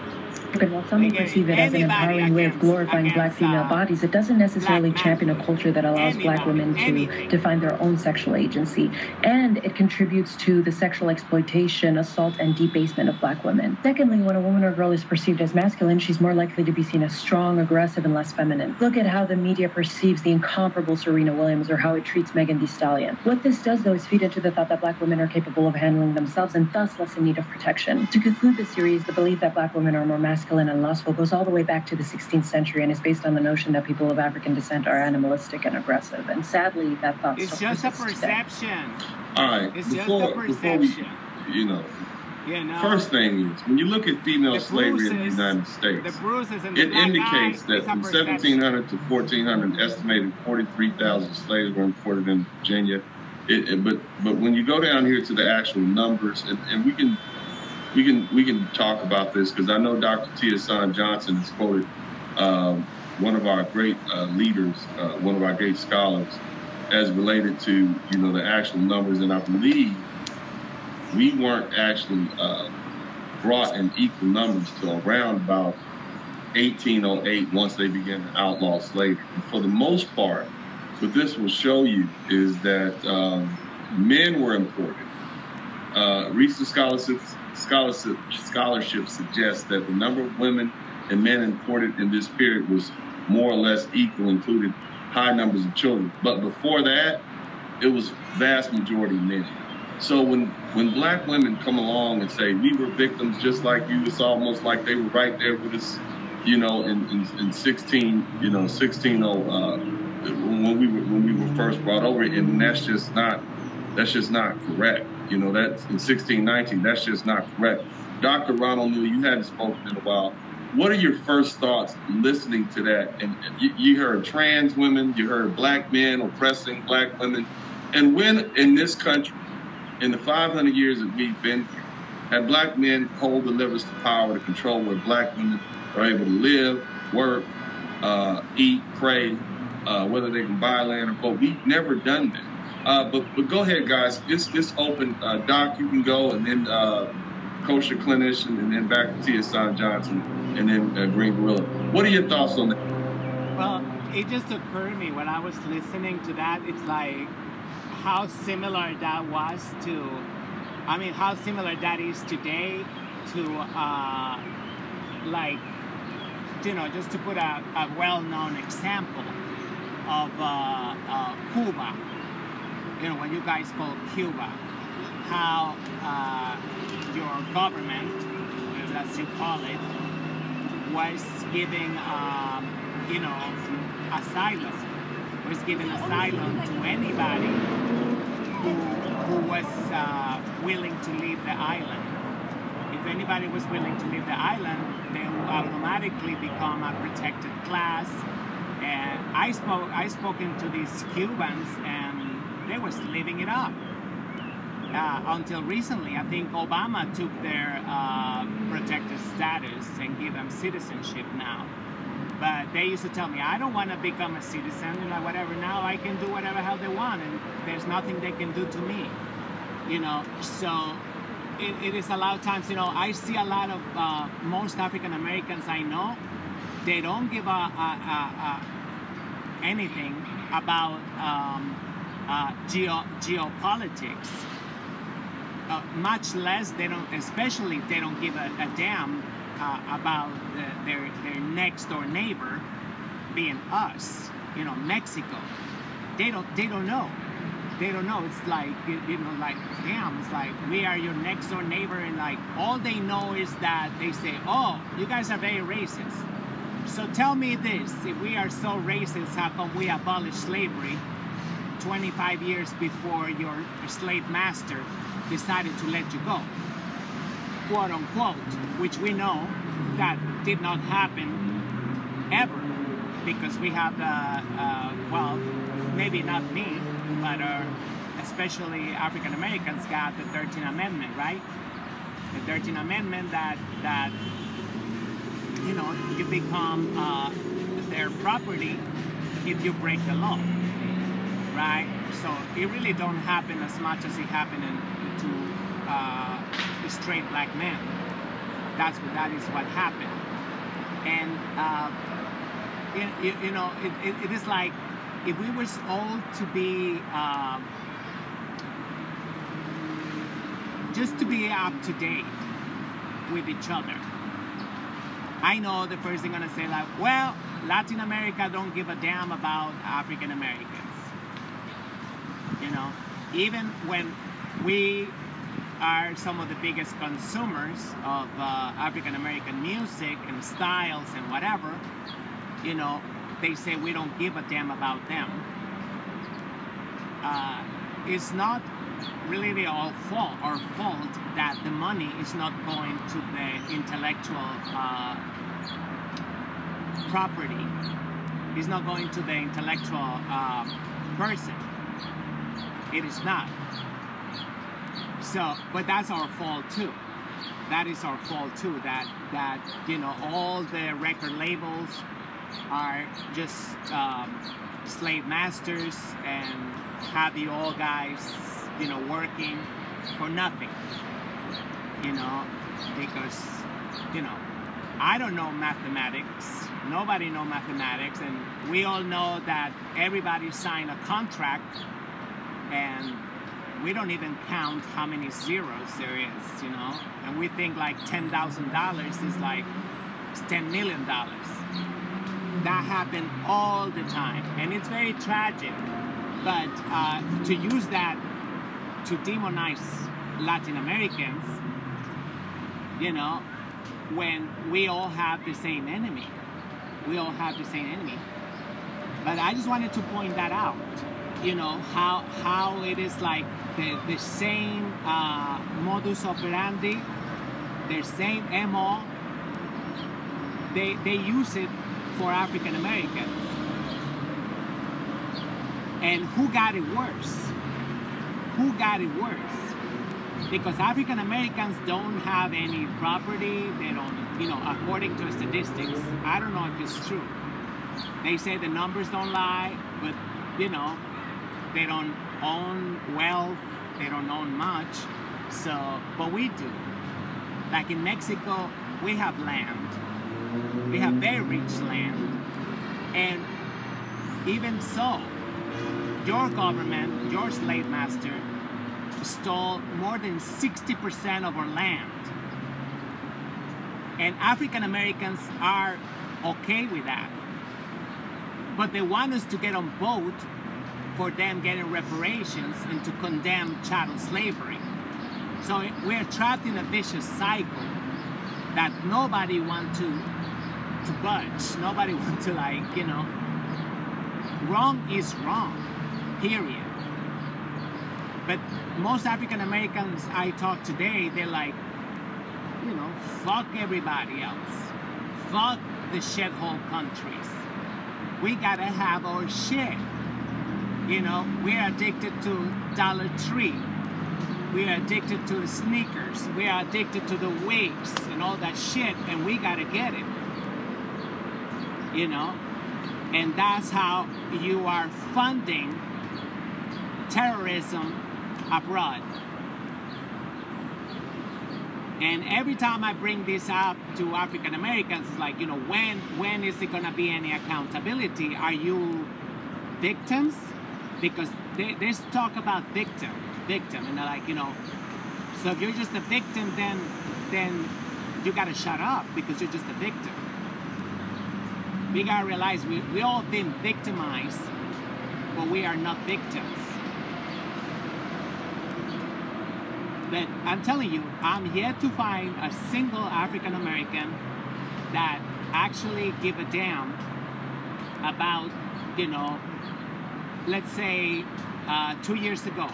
And while some may perceive it as an empowering way of glorifying black female bodies, it doesn't necessarily champion a culture that allows black women to define their own sexual agency. And it contributes to the sexual exploitation, assault, and debasement of black women. Secondly, when a woman or girl is perceived as masculine, she's more likely to be seen as strong, aggressive, and less feminine. Look at how the media perceives the incomparable Serena Williams or how it treats Megan Thee Stallion. What this does, though, is feed into the thought that black women are capable of handling themselves and thus less in need of protection. To conclude the series, the belief that black women are more masculine and lustful goes all the way back to the 16th century and is based on the notion that people of African descent are animalistic and aggressive. And sadly, that thought it's just a perception. All right. It's just a perception. you know, You know, first thing is, when you look at female slavery in the United States, it indicates that from 1700 to 1400, estimated 43,000 slaves were imported in Virginia. But when you go down here to the actual numbers, and we can talk about this, because I know Dr. Tia Son Johnson has quoted one of our great leaders, one of our great scholars, as related to, you know, the actual numbers. And I believe we weren't actually brought in equal numbers to around about 1808, once they began to outlaw slavery. And for the most part, what this will show you is that men were imported. Recent scholarship suggests that the number of women and men imported in this period was more or less equal, including high numbers of children. But before that, it was vast majority men. So when black women come along and say, we were victims just like you, it's almost like they were right there with us, you know, in 16, you know, 16, when we were first brought over, and that's just not correct. You know, that's in 1619, that's just not correct. Dr. Ronald Neal, you hadn't spoken in a while. What are your first thoughts listening to that? And you heard trans women, you heard black men oppressing black women. And when in this country, in the 500 years that we've been here, have black men hold the levers to power to control where black women are able to live, work, eat, pray, whether they can buy land or vote? We've never done that. But go ahead, guys. It's open. Doc, you can go, and then kosher clinician, and then back to Tia Son Johnson, and then Green Gorilla. What are your thoughts on that? Well, it just occurred to me when I was listening to that. It's like how similar that was to, I mean, how similar that is today to, like, you know, just to put a well-known example of Cuba. You know, when you guys call Cuba, how your government, as you call it, was giving, you know, asylum. Was giving asylum to anybody who was willing to leave the island. If anybody was willing to leave the island, they would automatically become a protected class. And I spoken to these Cubans, and they was living it up. Until recently, I think Obama took their protected status and gave them citizenship now. But they used to tell me, I don't want to become a citizen, and like, whatever, now I can do whatever hell they want, and there's nothing they can do to me, you know. So it is a lot of times, you know, I see a lot of, most African Americans I know, they don't give anything about geopolitics. Much less, they don't, especially they don't give a damn about their next door neighbor being us, you know, Mexico. They don't know. They don't know. It's like, you know, like, damn, it's like, we are your next door neighbor, and like, all they know is that they say, oh, you guys are very racist. So tell me this, if we are so racist, how come we abolished slavery 25 years before your slave master decided to let you go, quote unquote, which we know that did not happen ever, because we have well, maybe not me, but especially African Americans got the 13th Amendment, right? The 13th Amendment that you know, you become their property if you break the law, right? So it really don't happen as much as it happened to straight black men. That is what happened. And you know, it is like, if we were all to be just to be up to date with each other. I know the first thing gonna say, like, well, Latin America don't give a damn about African Americans. You know, even when we are some of the biggest consumers of African American music and styles and whatever, you know, they say we don't give a damn about them. It's not really our fault that the money is not going to the intellectual property. It's not going to the intellectual person. It is not. So, but that's our fault too. That is our fault too. That you know, all the record labels are just slave masters and have the old guys, you know, working for nothing. You know, because, you know, I don't know mathematics. Nobody knows mathematics, and we all know that everybody signed a contract, and we don't even count how many zeros there is, you know, and we think like $10,000 is like $10 million. That happened all the time, and it's very tragic. But to use that to demonize Latin Americans, you know, when we all have the same enemy. We all have the same enemy. But I just wanted to point that out, you know, how it is like the same modus operandi, the same MO. They use it for African Americans. And who got it worse? Who got it worse? Because African Americans don't have any property. They don't, you know, according to statistics, I don't know if it's true. They say the numbers don't lie, but, you know, they don't own wealth. They don't own much. So, but we do. Like in Mexico, we have land. We have very rich land. And even so, your government, your slave master, stole more than 60% of our land. And African Americans are okay with that. But they want us to get on board for them getting reparations and to condemn chattel slavery. So we're trapped in a vicious cycle that nobody wants to budge. Nobody wants to, like, you know, wrong is wrong, period. But most African Americans I talk today, they're like, you know, fuck everybody else. Fuck the shithole countries. We gotta have our shit. You know, we're addicted to Dollar Tree. We are addicted to the sneakers. We are addicted to the wigs and all that shit, and we gotta get it. You know? And that's how you are funding terrorism abroad. And every time I bring this up to African Americans, it's like, you know, when is it gonna be any accountability? Are you victims? Because there's talk about victim, and they're like, you know, so if you're just a victim, then you gotta shut up because you're just a victim. We gotta realize we all been victimized, but we are not victims. But I'm telling you, I'm yet to find a single African American that actually give a damn about, you know, let's say 2 years ago,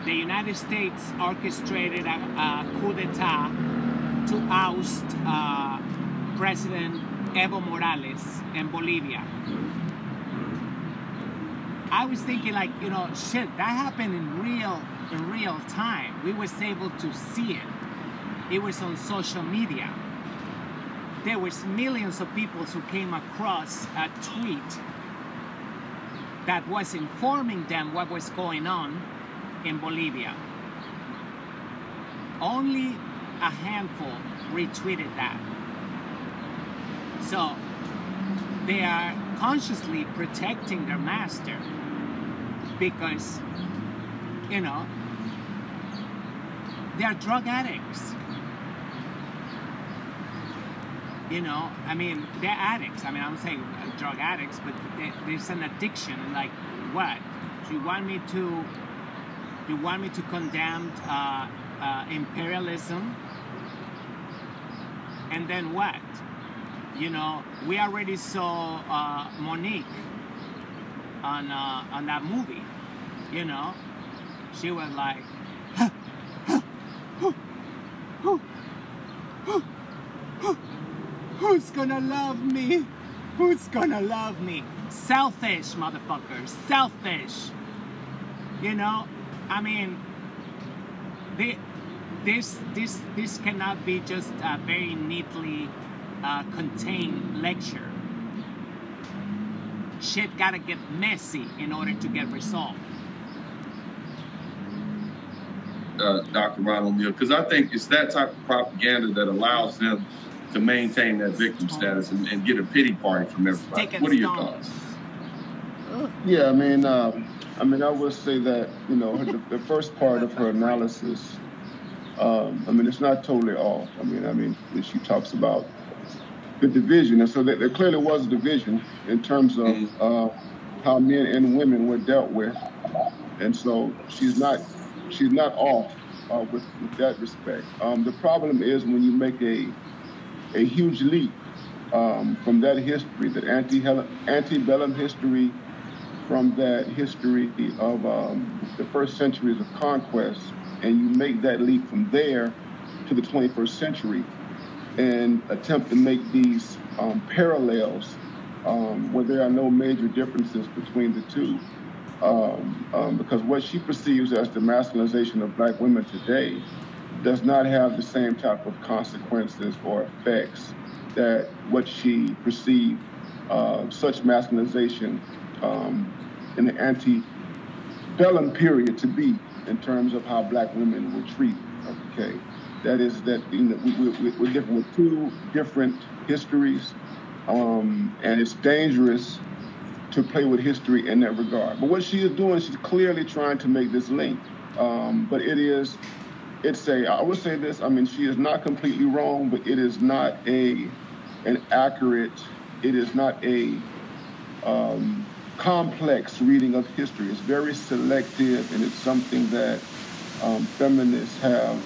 the United States orchestrated a coup d'etat to oust President Evo Morales in Bolivia. I was thinking, like, you know, shit, that happened in real time. We was able to see it. It was on social media. There was millions of people who came across a tweet that was informing them what was going on in Bolivia. Only a handful retweeted that. So they are consciously protecting their master because, you know, they're drug addicts. You know, I mean, they're addicts. I mean, I'm saying drug addicts, but there's an addiction. And like, what? You want me to condemn imperialism? And then what? You know, we already saw Monique on that movie. You know, she was like, who's gonna love me? Who's gonna love me? Selfish, motherfuckers, selfish. You know, I mean, this cannot be just a very neatly contained lecture. Shit gotta get messy in order to get resolved. Dr. Ronald Neal, because I think it's that type of propaganda that allows them to maintain that victim status and get a pity party from everybody. What are your thoughts? Yeah, I mean, I would say that, you know, the first part of her analysis, I mean, it's not totally off. I mean, she talks about the division, and so there clearly was a division in terms of how men and women were dealt with, and so she's not off with that respect. The problem is when you make a huge leap from that history, that antebellum history, from that history of the first centuries of conquest, and you make that leap from there to the 21st century and attempt to make these parallels where there are no major differences between the two. Because what she perceives as the masculinization of Black women today does not have the same type of consequences or effects that what she perceived such masculinization in the antebellum period to be, in terms of how Black women were treated. Okay, that is that, you know, we're different with two different histories, and it's dangerous to play with history in that regard. But what she is doing, she's clearly trying to make this link. But I would say this, I mean, she is not completely wrong, but it is not it is not a complex reading of history. It's very selective, and it's something that feminists have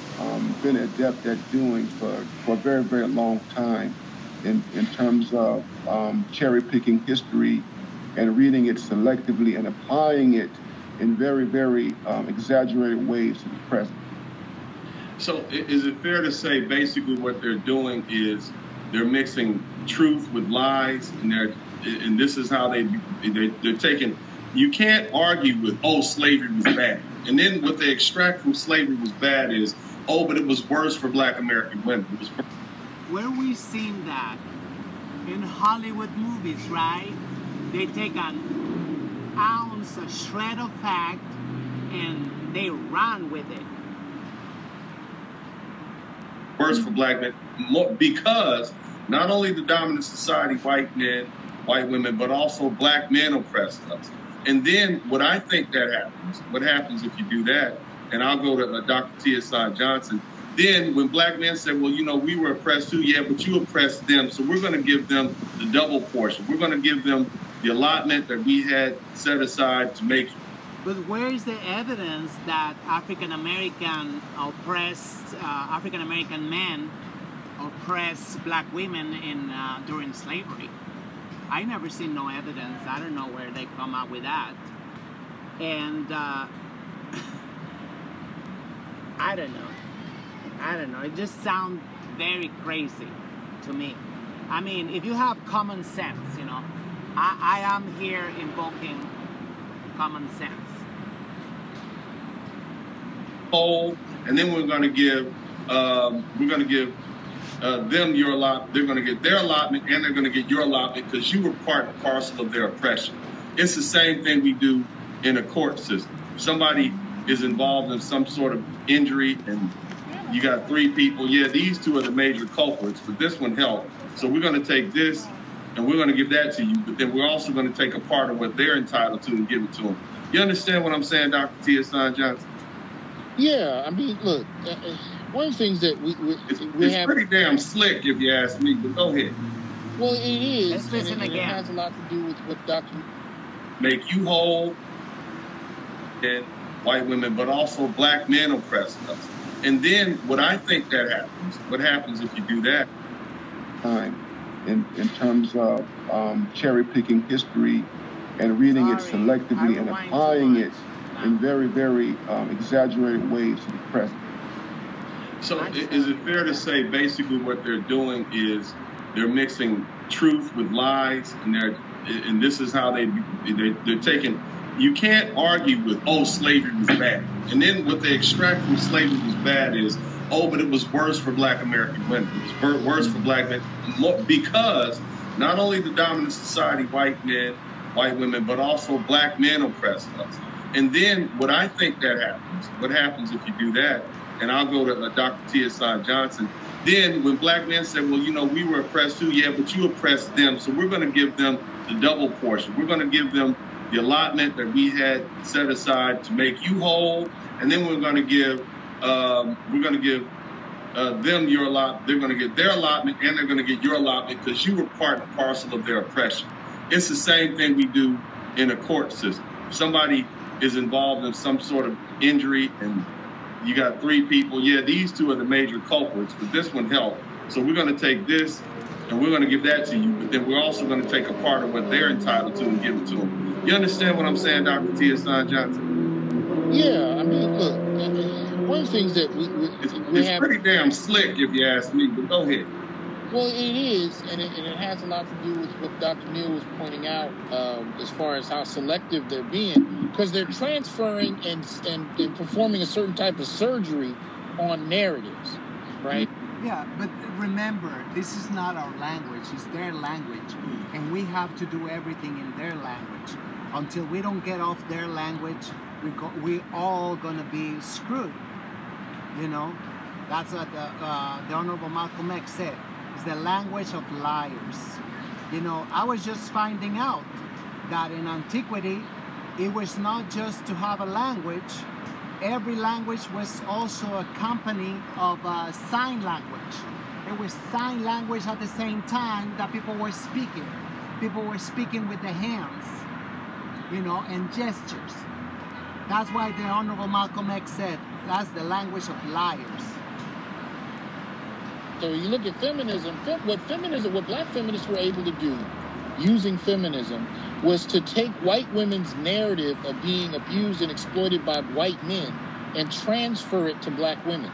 been adept at doing for a very, very long time in terms of cherry picking history and reading it selectively and applying it in very, very exaggerated ways to the present. So is it fair to say basically what they're doing is they're mixing truth with lies, and this is how they're taking, you can't argue with, oh, slavery was bad. And then what they extract from slavery was bad is, oh, but it was worse for Black American women. It was worse. Where we seen that? In Hollywood movies, right? They take an ounce, a shred of fact, and they run with it. Worse for Black men, because not only the dominant society, white men, white women, but also Black men oppressed us. And then what I think what happens if you do that, and I'll go to Dr. Tia Johnson, then when Black men say, well, you know, we were oppressed too, yeah, but you oppressed them, so we're going to give them the double portion. We're going to give them the allotment that we had set aside to make. But where is the evidence that African-American men oppressed Black women during slavery? I never seen no evidence. I don't know where they come up with that. And I don't know. It just sounds very crazy to me. I mean, if you have common sense, you know, I am here invoking common sense. Oh, and then we're going to give them your allotment. They're going to get their allotment, and they're going to get your allotment because you were part and parcel of their oppression. It's the same thing we do in a court system. Somebody is involved in some sort of injury, and you got three people. Yeah, these two are the major culprits, but this one helped. So we're going to take this, and we're going to give that to you, but then we're also going to take a part of what they're entitled to and give it to them. You understand what I'm saying, Dr. Tia Johnson? Yeah, I mean, look, one of the things that we it's have... pretty damn slick, if you ask me, but go ahead. Well, it is. Let's listen again. It has a lot to do with what Dr. Make you whole, and white women, but also Black men oppress us. And then what I think what happens if you do that? In terms of cherry picking history and reading it selectively and applying it in very, very exaggerated ways to the present. So is it fair to say basically what they're doing is they're mixing truth with lies, and this is how they're taking. You can't argue with, oh, slavery was bad, and then what they extract from slavery was bad is, oh, but it was worse for Black American women. It was worse for Black men because not only the dominant society, white men, white women, but also Black men oppressed us. And then what I think that happens, what happens if you do that, and I'll go to Dr. Tia Johnson, then when Black men say, well, you know, we were oppressed too, yeah, but you oppressed them, so we're going to give them the double portion. We're going to give them the allotment that we had set aside to make you whole, and then we're going to give them your allotment. They're going to get their allotment, and they're going to get your allotment because you were part and parcel of their oppression. It's the same thing we do in a court system. If somebody is involved in some sort of injury and you got 3 people, yeah, these 2 are the major culprits, but this one helped. So we're going to take this and we're going to give that to you, but then we're also going to take a part of what they're entitled to and give it to them. You understand what I'm saying, Dr. Tia Johnson? Yeah, I mean, look, one of the things that we have... It's pretty damn slick, if you ask me, but go ahead. Well, it is, and it has a lot to do with what Dr. Neal was pointing out as far as how selective they're being, because they're transferring and performing a certain type of surgery on narratives, right? Yeah, but remember, this is not our language, it's their language, and we have to do everything in their language. Until we don't get off their language, we all gonna be screwed, you know? That's what the Honorable Malcolm X said. It's the language of liars. You know, I was just finding out that in antiquity, it was not just to have a language. Every language was also a company of sign language. It was sign language at the same time that people were speaking. People were speaking with the hands, you know, and gestures. That's why the Honorable Malcolm X said, that's the language of liars. So you look at feminism, what Black feminists were able to do using feminism was to take white women's narrative of being abused and exploited by white men and transfer it to Black women.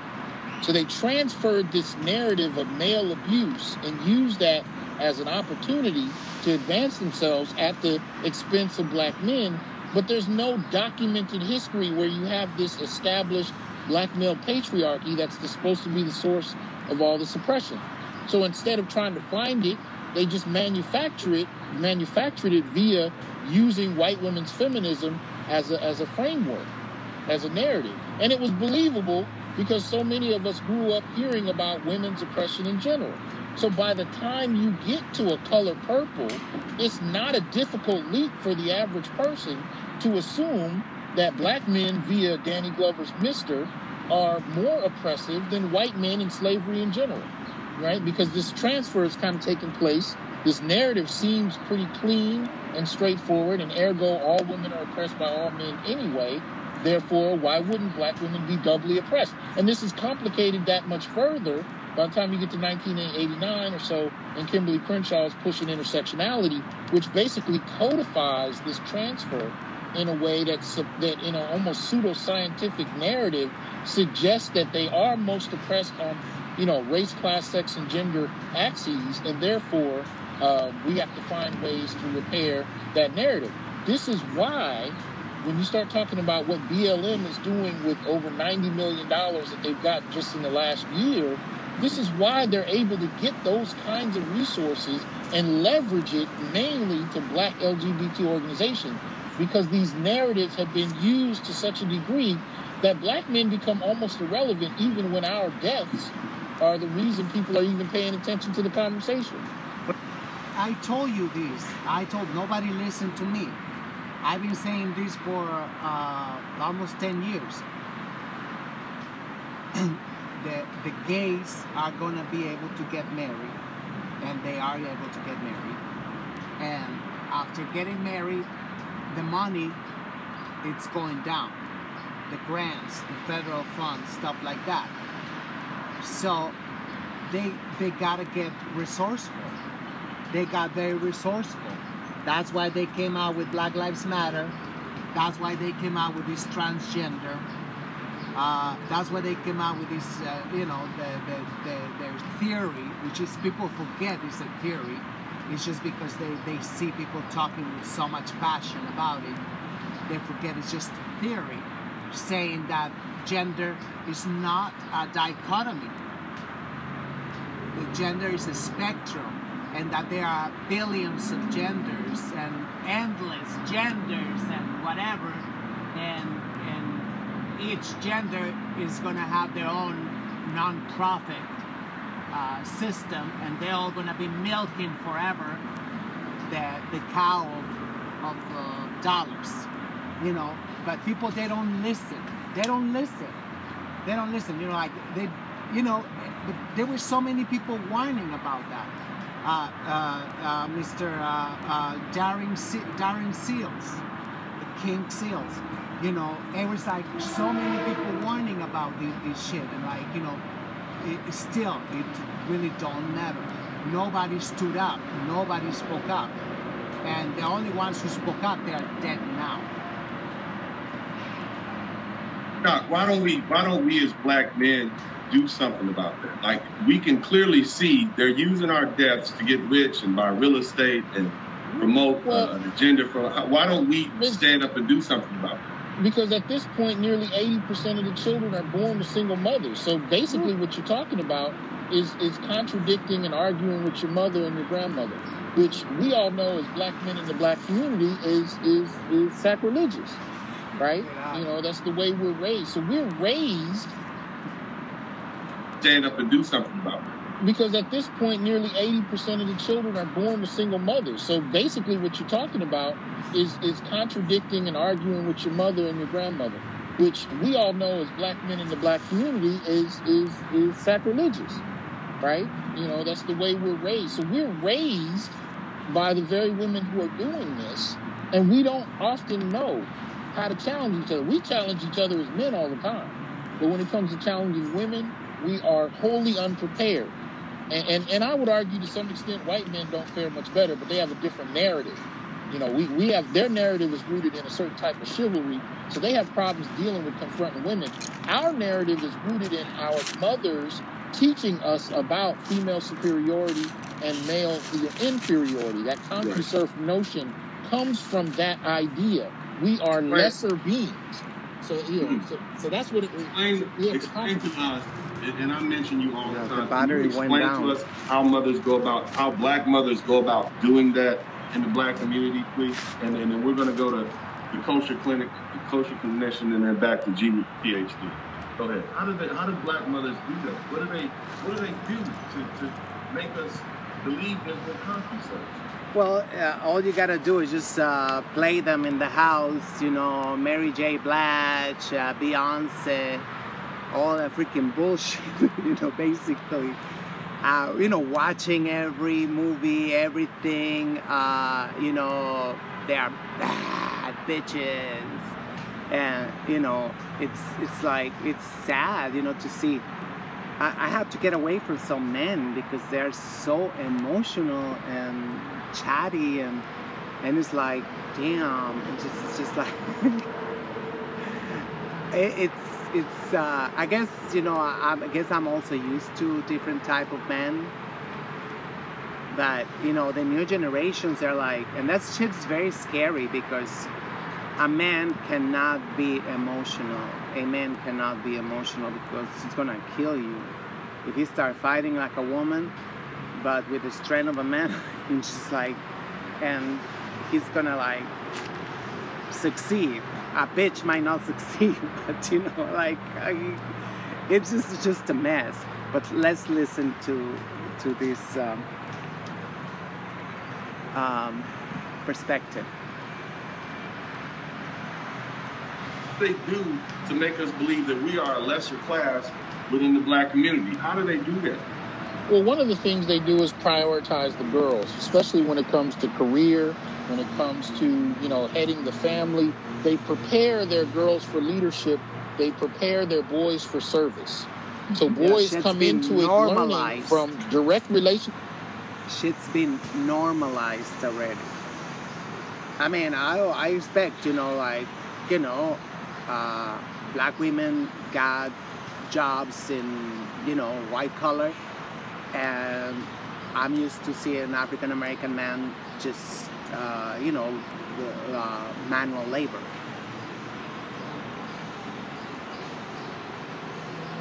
So they transferred this narrative of male abuse and used that as an opportunity to advance themselves at the expense of Black men. But there's no documented history where you have this established Black male patriarchy that's supposed to be the source of all this oppression. So instead of trying to find it, they just manufactured it via using white women's feminism as a framework, as a narrative. And it was believable because so many of us grew up hearing about women's oppression in general. So by the time you get to A Color Purple, it's not a difficult leap for the average person to assume that Black men via Danny Glover's Mr. are more oppressive than white men in slavery in general, right? Because this transfer is kind of taking place. This narrative seems pretty clean and straightforward, and ergo, all women are oppressed by all men anyway. Therefore, why wouldn't Black women be doubly oppressed? And this is complicated that much further by the time you get to 1989 or so, and Kimberly Crenshaw is pushing intersectionality, which basically codifies this transfer in a way that in an almost pseudo-scientific narrative suggests that they are most oppressed on, you know, race, class, sex, and gender axes, and therefore we have to find ways to repair that narrative. This is why when you start talking about what BLM is doing with over $90 million that they've got just in the last year, this is why they're able to get those kinds of resources and leverage it mainly to Black LGBT organizations, because these narratives have been used to such a degree that Black men become almost irrelevant even when our deaths are the reason people are even paying attention to the conversation. I told you this. I told nobody listened to me. I've been saying this for almost 10 years. The gays are going to be able to get married, and they are able to get married. And after getting married, the money, it's going down. The grants, the federal funds, stuff like that. So they got to get resourceful. They got very resourceful. That's why they came out with Black Lives Matter. That's why they came out with this transgender. That's why they came out with this, you know, their theory, which is people forget is a theory. It's just because they see people talking with so much passion about it, they forget it's just a theory, saying that gender is not a dichotomy. The gender is a spectrum, and that there are billions of genders and endless genders and whatever, and each gender is going to have their own non-profit system, and they're all going to be milking forever the cow of dollars, you know. But people, they don't listen. They don't listen. They don't listen. You know, like they, you know, but there were so many people whining about that. Mr. Darren Seals, the King Seals. You know, it was like so many people whining about this shit, and like, you know, it really don't matter. Nobody stood up. Nobody spoke up, and the only ones who spoke up, they are dead now. Doc, why don't we as black men do something about that? Like, we can clearly see they're using our deaths to get rich and buy real estate and promote an agenda for. Why don't we stand up and do something about it? Because at this point, nearly 80% of the children are born to single mothers. So basically what you're talking about is contradicting and arguing with your mother and your grandmother, which we all know as black men in the black community is sacrilegious, right? You know, that's the way we're raised. So we're raised... Stand up and do something about it. Because at this point, nearly 80% of the children are born to single mothers. So basically what you're talking about is contradicting and arguing with your mother and your grandmother, which we all know as black men in the black community is sacrilegious, right? You know, that's the way we're raised. So we're raised by the very women who are doing this, and we don't often know how to challenge each other. We challenge each other as men all the time, but when it comes to challenging women, we are wholly unprepared. And I would argue to some extent white men don't fare much better, but they have a different narrative. You know, we have, their narrative is rooted in a certain type of chivalry, so they have problems dealing with confronting women. Our narrative is rooted in our mothers teaching us about female superiority and male inferiority. That CompuServe notion comes from that idea. We are lesser beings. So, you know, so that's what it is. Explain to us, and I mention you all the time. The battery went down. Explain to us how black mothers go about doing that in the black community, please. And then we're going to go to the kosher clinic, the kosher clinician, and then back to G with PhD. Go ahead. How do black mothers do that? What do they do to make us believe in the CompuServe? Well, all you gotta do is just play them in the house, you know, Mary J. Blige, Beyonce, all that freaking bullshit, you know, basically. You know, watching every movie, everything, you know, they are bad bitches. And, you know, it's like, it's sad, you know, to see. I have to get away from some men because they're so emotional and chatty, and it's like, damn, it's just like, it's I guess, you know, I guess I'm also used to different type of men, that, you know, the new generations are like, and that shit's very scary, because a man cannot be emotional. A man cannot be emotional because he's gonna kill you. If he start fighting like a woman, but with the strength of a man, it's just like, and he's gonna like succeed. A bitch might not succeed, but you know, like, it's just a mess. But let's listen to this perspective. They do to make us believe that we are a lesser class within the black community. How do they do that? Well, one of the things they do is prioritize the girls, especially when it comes to career, when it comes to, you know, heading the family. They prepare their girls for leadership. They prepare their boys for service. So boys come into it learning from direct relation. Shit's been normalized already. I mean, I expect, you know, like, you know, black women got jobs in, you know, white collar, and I'm used to see an African American man just, you know, manual labor.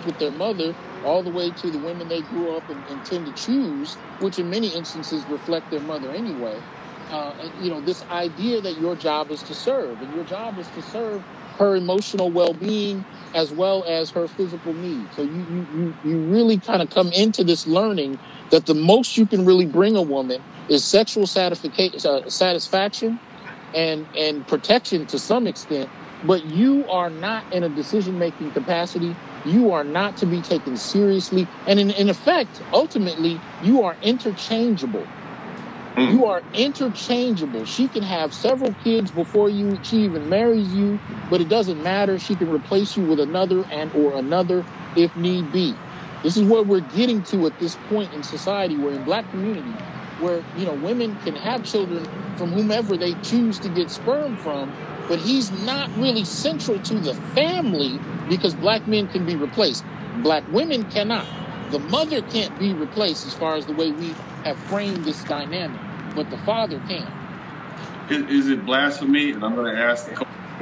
With their mother, all the way to the women they grew up and tend to choose, which in many instances reflect their mother anyway. You know, this idea that your job is to serve, and your job is to serve her emotional well-being as well as her physical needs. So you really kind of come into this learning that the most you can really bring a woman is sexual satisfaction and protection to some extent, but you are not in a decision-making capacity. You are not to be taken seriously. And in effect, ultimately, you are interchangeable. You are interchangeable. She can have several kids before she even marries you, but it doesn't matter. She can replace you with another or another if need be. This is what we're getting to at this point in society, where in black community, where, you know, women can have children from whomever they choose to get sperm from, but he's not really central to the family because black men can be replaced. Black women cannot. The mother can't be replaced as far as the way we have framed this dynamic, but the father can. Is it blasphemy? And I'm going to ask.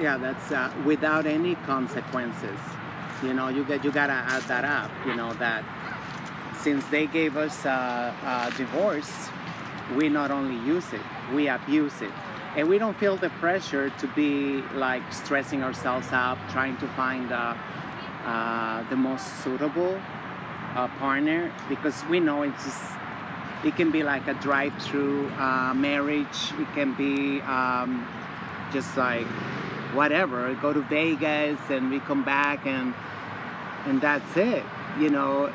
Yeah, that's without any consequences. You know, you gotta add that up. You know, that since they gave us a divorce, we not only use it, we abuse it. And we don't feel the pressure to be like stressing ourselves out, trying to find the most suitable partner, because we know it can be like a drive-through marriage. It can be just like whatever, go to Vegas and we come back and that's it, you know.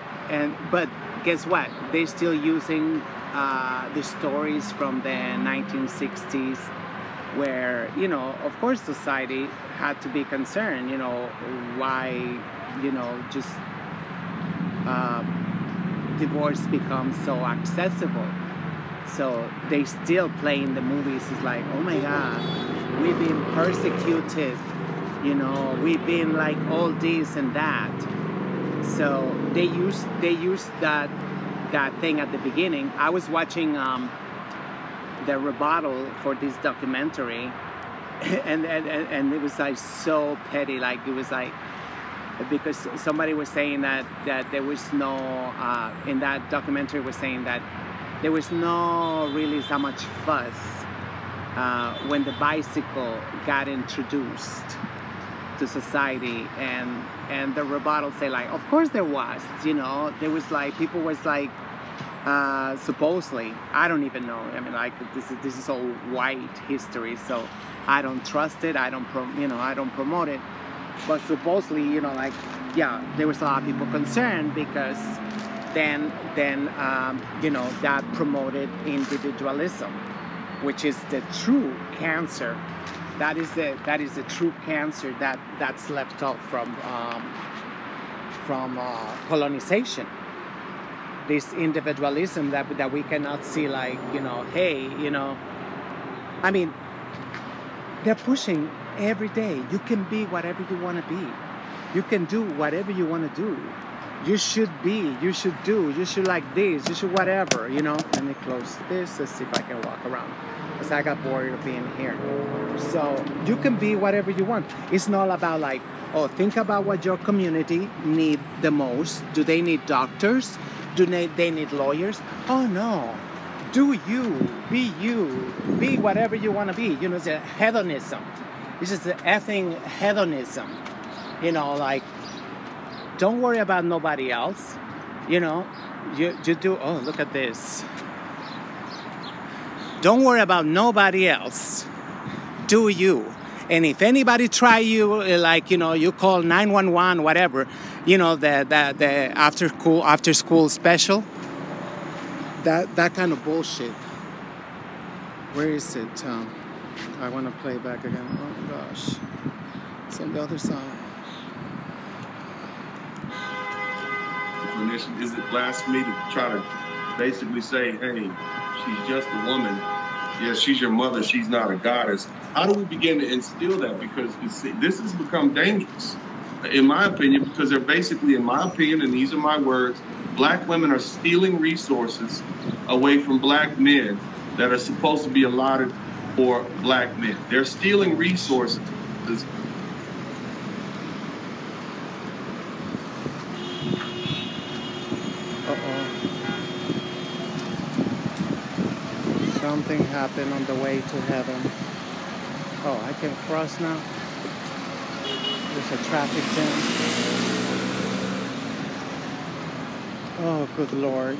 But guess what? They're still using the stories from the 1960s, where, you know, of course society had to be concerned, you know, why, you know, just divorce becomes so accessible. So they still play in the movies. It's like, oh my God, we've been persecuted, you know, we've been like all this and that. So they used that thing at the beginning. I was watching the rebuttal for this documentary, and it was like so petty. Like it was like, because somebody was saying that there was no in that documentary was saying that there was no really so much fuss when the bicycle got introduced to society, and the rebuttal say like, of course there was, you know, there was like, people was like, supposedly, I don't even know, I mean, like, this is all white history, so I don't trust it, I don't promote it, but supposedly, you know, like, yeah, there was a lot of people concerned because then you know, that promoted individualism, which is the true cancer. That is the true cancer that's left off from colonization. This individualism that we cannot see, like, you know, hey, you know, I mean, they're pushing every day. You can be whatever you want to be. You can do whatever you want to do. You should be, you should do, you should like this, you should whatever, you know. Let me close this, let's see if I can walk around, because I got bored of being here. So you can be whatever you want. It's not about like, oh, think about what your community need the most. Do they need doctors? Do they need lawyers? Oh no. Do you, be whatever you want to be. You know, it's a hedonism. It's just an effing hedonism. You know, like, don't worry about nobody else. You know, you do, oh, look at this. Don't worry about nobody else. Do you. And if anybody try you, like, you know, you call 911, whatever, you know, the after school special, that kind of bullshit. Where is it? I want to play back again. Oh my gosh. It's on the other side. Is it blasphemy to try to basically say, hey, she's just a woman, Yes, she's your mother. She's not a goddess. How do we begin to instill that? Because this has become dangerous, in my opinion, because they're basically, in my opinion, and these are my words, black women are stealing resources away from black men that are supposed to be allotted for black men. They're stealing resources. Something happened on the way to heaven. Oh, I can cross now? There's a traffic jam. Oh, good Lord.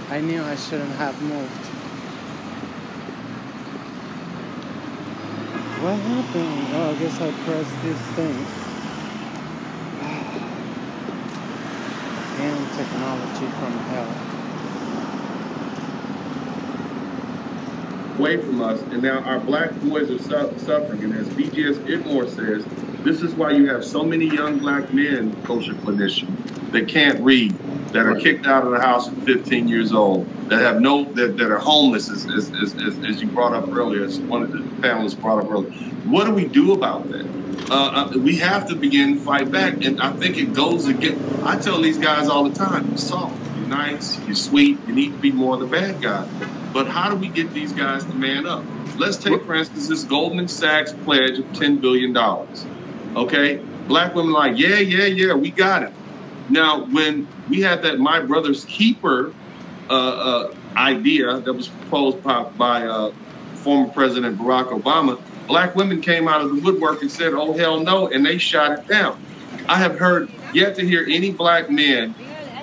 I knew I shouldn't have moved. What happened? Oh, I guess I pressed this thing. And technology from hell. Away from us, and now our black boys are suffering. And as BGS Idmore says, this is why you have so many young black men, kosher clinician, that can't read, that are kicked out of the house at 15 years old, that have that are homeless, as you brought up earlier, as one of the panelists brought up earlier. What do we do about that? We have to begin to fight back, and I think it goes again. I tell these guys all the time, you're soft, you're nice, you're sweet, you need to be more the bad guy. But how do we get these guys to man up? Let's take, for instance, this Goldman Sachs pledge of $10 billion. Okay? Black women are like, yeah, we got it. Now, when we had that My Brother's Keeper idea that was proposed by former President Barack Obama, black women came out of the woodwork and said, oh, hell no, and they shot it down. I have yet to hear any black men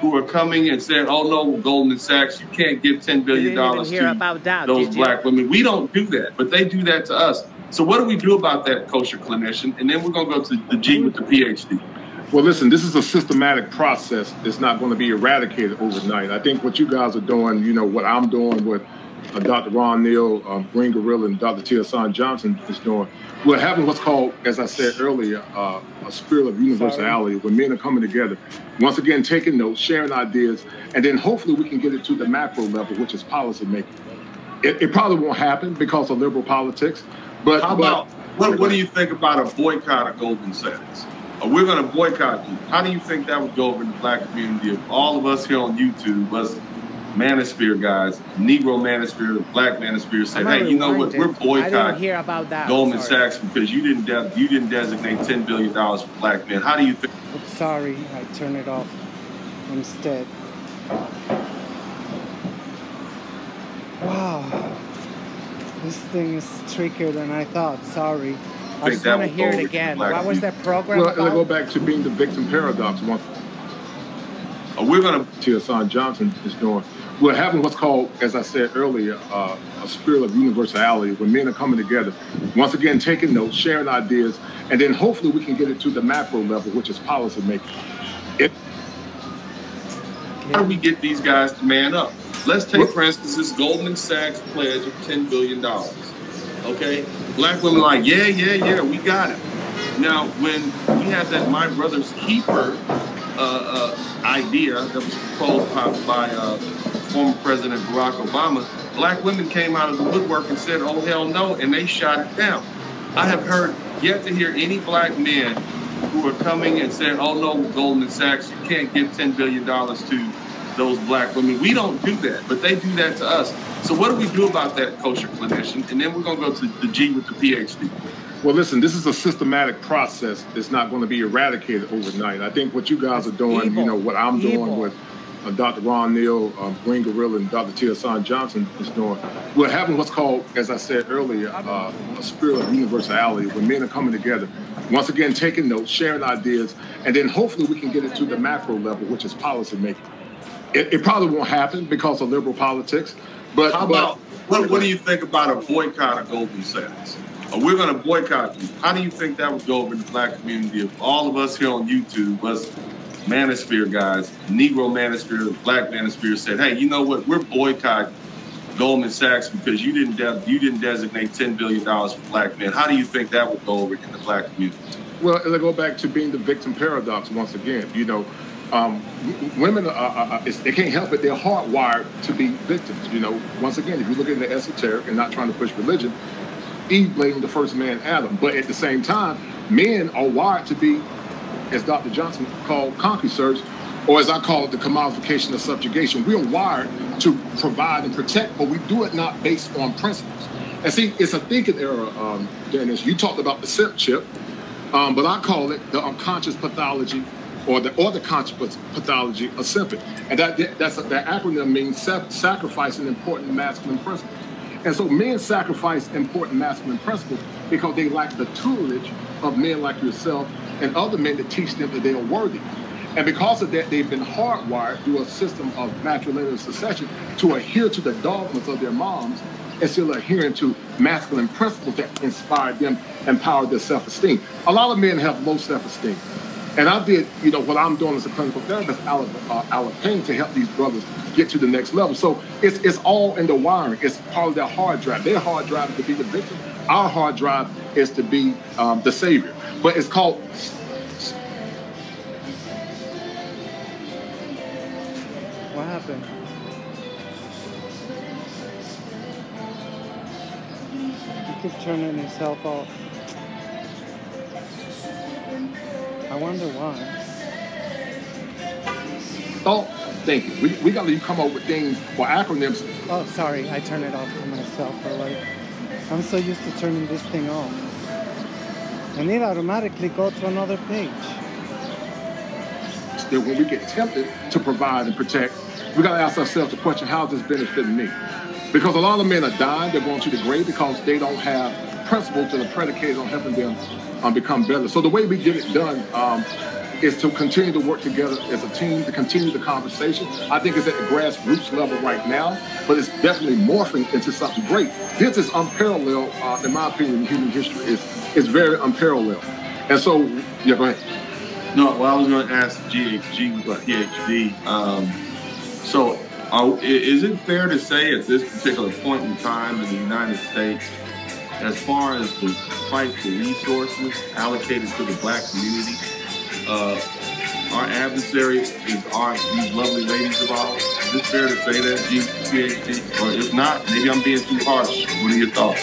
who are coming and saying, oh no, Goldman Sachs, you can't give $10 billion to those black women. We don't do that, but they do that to us. So what do we do about that, kosher clinician? And then we're going to go to the G with the PhD. Well, listen, this is a systematic process. It's not going to be eradicated overnight. I think what you guys are doing, you know, what I'm doing, what Dr. Ron Neal, Green Gorilla, and Dr. Tia Johnson is doing, we're having what's called, as I said earlier, a spirit of universality, where men are coming together, once again taking notes, sharing ideas, and then hopefully we can get it to the macro level, which is policy making. It probably won't happen because of liberal politics, but how about what do you think about a boycott of Goldman Sachs? We're going to boycott you. How do you think that would go over in the black community if all of us here on YouTube, us manosphere guys, Negro manosphere, black manosphere, said, hey, you know what, we're boycotting Goldman Sachs because you didn't designate $10 billion for black men. How do you think? Sorry, I turned it off instead. Wow, this thing is trickier than I thought. Sorry. I just want to hear it again. What was that program about? Well, go back to being the victim paradox. We're going to... Tia Johnson is doing. We're having what's called, as I said earlier, a spirit of universality, where men are coming together, once again taking notes, sharing ideas, and then hopefully we can get it to the macro level, which is policy making. How do we get these guys to man up? Let's take, for instance, this Goldman Sachs pledge of $10 billion. Okay? Black women are like, yeah, we got it. Now, when we had that My Brother's Keeper idea that was proposed by former President Barack Obama, black women came out of the woodwork and said, oh, hell no, and they shot it down. I have yet to hear any black men who are coming and saying, oh no, Goldman Sachs, you can't give $10 billion to those black women. We don't do that, but they do that to us. So what do we do about that, kosher clinician? And then we're going to go to the G with the PhD. Well, listen, this is a systematic process. It's not going to be eradicated overnight. I think what you guys are doing, you know, what I'm doing, what Dr. Ron Neal, Green Gorilla, and Dr. Tia Johnson is doing, we're having what's called, as I said earlier, a spirit of universality, where men are coming together, once again taking notes, sharing ideas, and then hopefully we can get it to the macro level, which is policy making. It probably won't happen because of liberal politics, but how about what do you think about a boycott of Goldman Sachs? We're going to boycott you. How do you think that would go over in the black community if all of us here on YouTube, us manosphere guys, Negro manosphere, black manosphere, said, hey, you know what, we're boycotting Goldman Sachs because you didn't designate $10 billion for black men. How do you think that would go over in the black community? Well, it'll go back to being the victim paradox once again. You know, women they can't help it. They're hardwired to be victims. You know, once again, if you look at the esoteric and not trying to push religion, Eve blamed the first man, Adam. But at the same time, men are wired to be, as Dr. Johnson called, conquistors, or as I call it, the commodification of subjugation. We are wired to provide and protect, but we do it not based on principles. And see, it's a thinking error, Dennis. You talked about the SIP chip, but I call it the unconscious pathology or the conscious pathology of simping. And that acronym means sacrificing important masculine principles. And so men sacrifice important masculine principles because they lack the tutelage of men like yourself and other men that teach them that they are worthy. And because of that, they've been hardwired through a system of matrilineal succession to adhere to the dogmas of their moms instead of adhering to masculine principles that inspired them and empowered their self-esteem. A lot of men have low self-esteem. And I did, you know, what I'm doing as a clinical therapist, allocating to help these brothers get to the next level. So it's all in the wiring. It's part of their hard drive. Their hard drive is to be the victim. Our hard drive is to be the savior. But it's called... What happened? He keeps turning himself off. I wonder why. Oh, thank you. We got to come up with things or acronyms. Oh, sorry. I turned it off to myself. I'm so used to turning this thing off. And it automatically goes to another page. That when we get tempted to provide and protect, we got to ask ourselves the question, how does this benefit me? Because a lot of men are dying, they're going to the grave because they don't have principles that are predicated on helping them become better. So the way we get it done is to continue to work together as a team, to continue the conversation. I think it's at the grassroots level right now, but it's definitely morphing into something great. This is unparalleled, in my opinion, in human history. It's very unparalleled. And so, yeah, go ahead. No, well, I was going to ask GHG, PhD. So is it fair to say at this particular point in time in the United States, as far as the fight for resources allocated to the black community, our adversary is these lovely ladies of ours? Is it fair to say that, PhD? Or if not, maybe I'm being too harsh. What are your thoughts?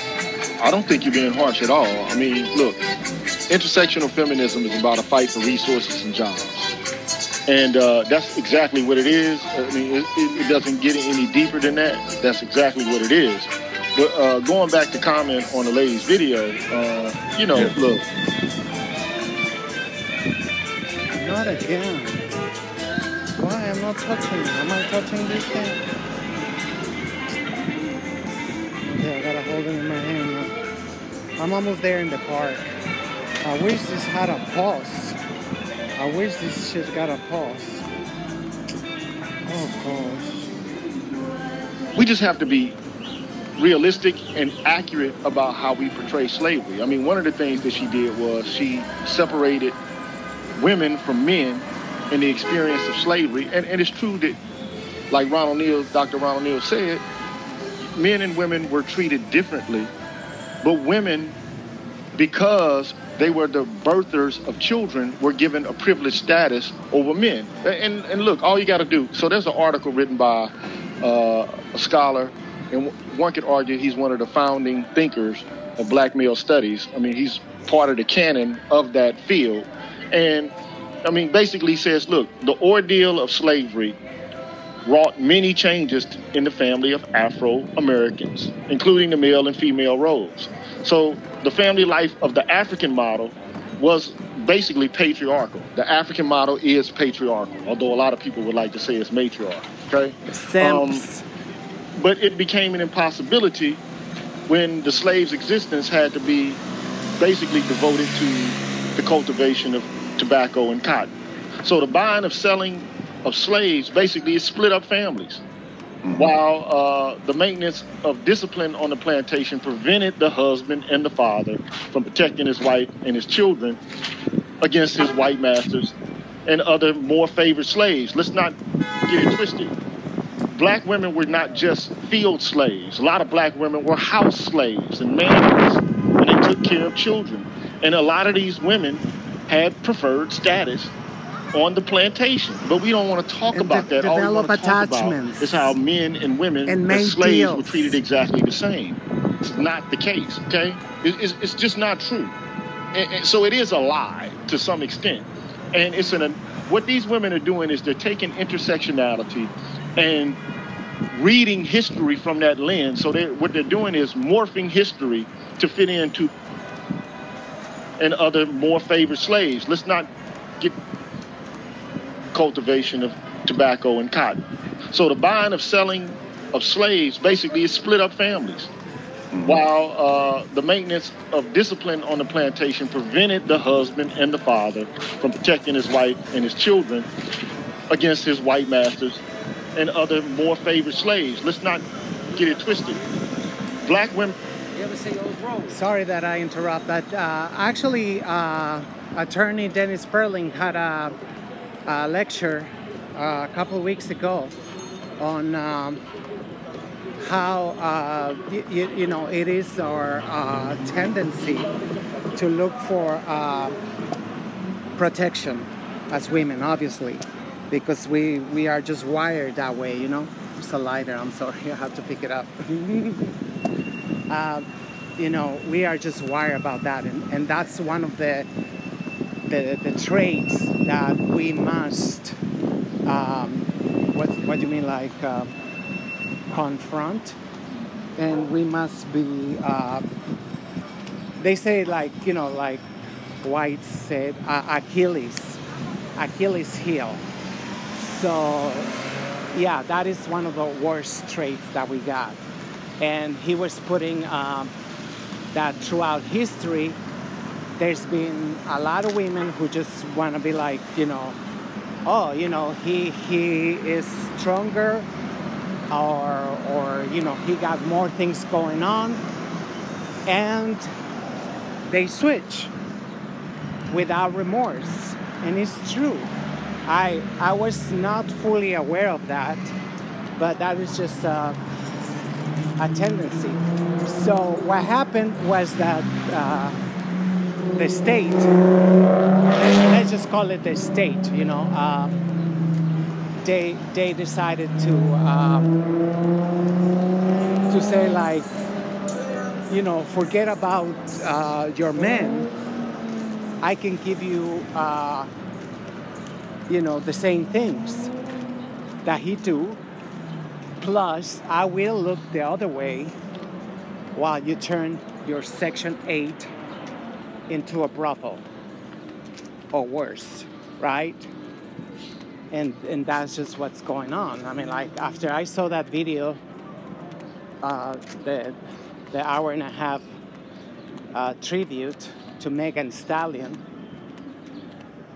I don't think you're being harsh at all. I mean, look, intersectional feminism is about a fight for resources and jobs. And that's exactly what it is. I mean, it doesn't get any deeper than that. That's exactly what it is. But going back to comment on the lady's video, you know, yeah. Look. Not again. Why? I'm not touching it. Am I touching this thing? Okay, I gotta hold it in my hand now. I'm almost there in the park. I wish this had a pulse. I wish this shit got a pulse. Oh, gosh. We just have to be realistic and accurate about how we portray slavery. I mean, one of the things that she did was she separated women from men in the experience of slavery. And it's true that, like Dr. Ronald Neal said, men and women were treated differently, but women, because they were the birthers of children, were given a privileged status over men. And look, all you got to do, so there's an article written by a scholar, and one could argue he's one of the founding thinkers of black male studies. I mean, he's part of the canon of that field. And, I mean, basically says, look, the ordeal of slavery wrought many changes in the family of Afro-Americans, including the male and female roles. So the family life of the African model was basically patriarchal. The African model is patriarchal, although a lot of people would like to say it's matriarchal, okay? But it became an impossibility when the slave's existence had to be basically devoted to the cultivation of tobacco and cotton. So the buying and selling of slaves basically is split up families, while the maintenance of discipline on the plantation prevented the husband and the father from protecting his wife and his children against his white masters and other more favored slaves. Let's not get it twisted. Black women were not just field slaves. A lot of black women were house slaves and maids, and they took care of children. And a lot of these women had preferred status on the plantation. But we don't want to talk about that. All we want to talk about is how men and women as slaves were treated exactly the same. It's not the case, okay? It's just not true. And so it is a lie to some extent. And what these women are doing is they're taking intersectionality and reading history from that lens. So what they're doing is morphing history to fit into and other more favored slaves. Let's not get cultivation of tobacco and cotton. So the buying of selling of slaves basically is split up families, while the maintenance of discipline on the plantation prevented the husband and the father from protecting his wife and his children against his white masters and other more favored slaves. Let's not get it twisted. Black women... Sorry that I interrupt, but actually Attorney Dennis Sperling had a lecture a couple of weeks ago on how you know, it is our tendency to look for protection as women, obviously, because we are just wired that way, you know. It's a lighter, I'm sorry, I have to pick it up. You know, we are just wired about that, and that's one of the traits that we must what do you mean, like confront, and we must be they say, like, you know, like White said, Achilles heel. So yeah, that is one of the worst traits that we got. And he was putting that throughout history, there's been a lot of women who just want to be like, you know, oh, you know, he is stronger, or you know, he got more things going on, and they switch without remorse. And it's true. I was not fully aware of that, but that is just a tendency. So what happened was that the state, let's just call it the state, you know, they decided to say, like, you know, forget about your men. I can give you, you know, the same things that he do. Plus, I will look the other way while you turn your Section 8 into a brothel, or worse, right? And that's just what's going on. I mean, like, after I saw that video, the hour and a half tribute to Megan Thee Stallion,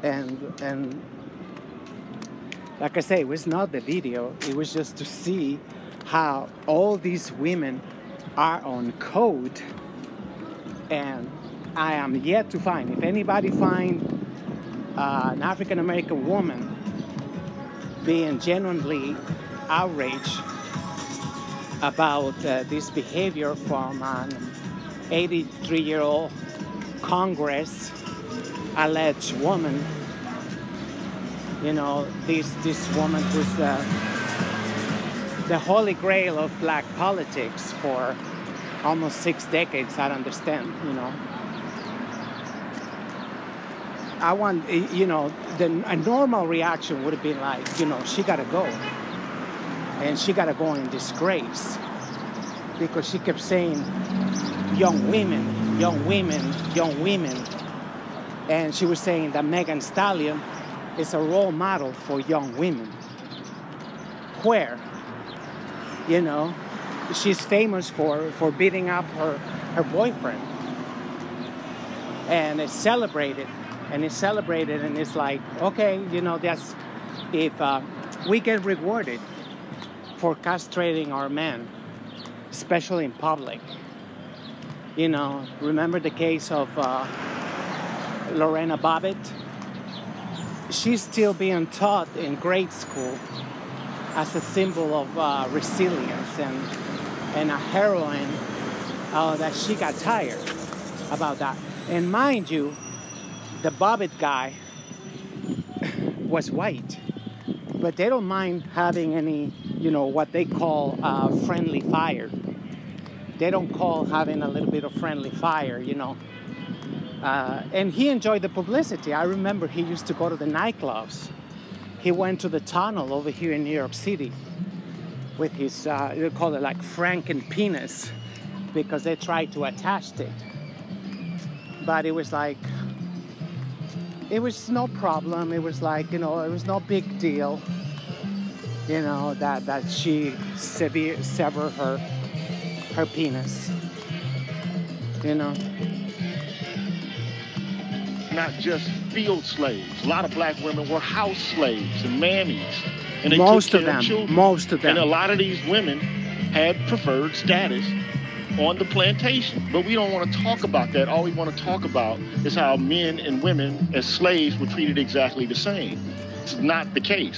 and like I say, it was not the video, it was just to see how all these women are on code. And I am yet to find, if anybody find an African-American woman being genuinely outraged about this behavior from an 83-year-old Congress alleged woman, you know, this woman who's the holy grail of black politics for almost 6 decades, I understand, you know. I want, you know, a normal reaction would have been like, you know, she gotta go. And she gotta go in disgrace. Because she kept saying, young women, young women, young women. And she was saying that Megan Thee Stallion is a role model for young women. Where, you know, she's famous for beating up her boyfriend. And it's celebrated. And it's celebrated, and it's like, okay, you know, that's, if we get rewarded for castrating our men, especially in public. You know, remember the case of Lorena Bobbitt? She's still being taught in grade school as a symbol of resilience and a heroine that she got tired about that. And mind you, the Bobbitt guy was white. But they don't mind having any, you know, what they call friendly fire. They don't call having a little bit of friendly fire, you know. And he enjoyed the publicity. I remember he used to go to the nightclubs. He went to the tunnel over here in New York City with his, they call it like Franken penis, because they tried to attach it. But it was like, it was no problem. It was like, you know, it was no big deal, you know, that she severed her penis, you know. Not just field slaves. A lot of black women were house slaves and mammies. And they Most took of care them. children. Most of them. And a lot of these women had preferred status on the plantation. But we don't want to talk about that. All we want to talk about is how men and women as slaves were treated exactly the same. It's not the case.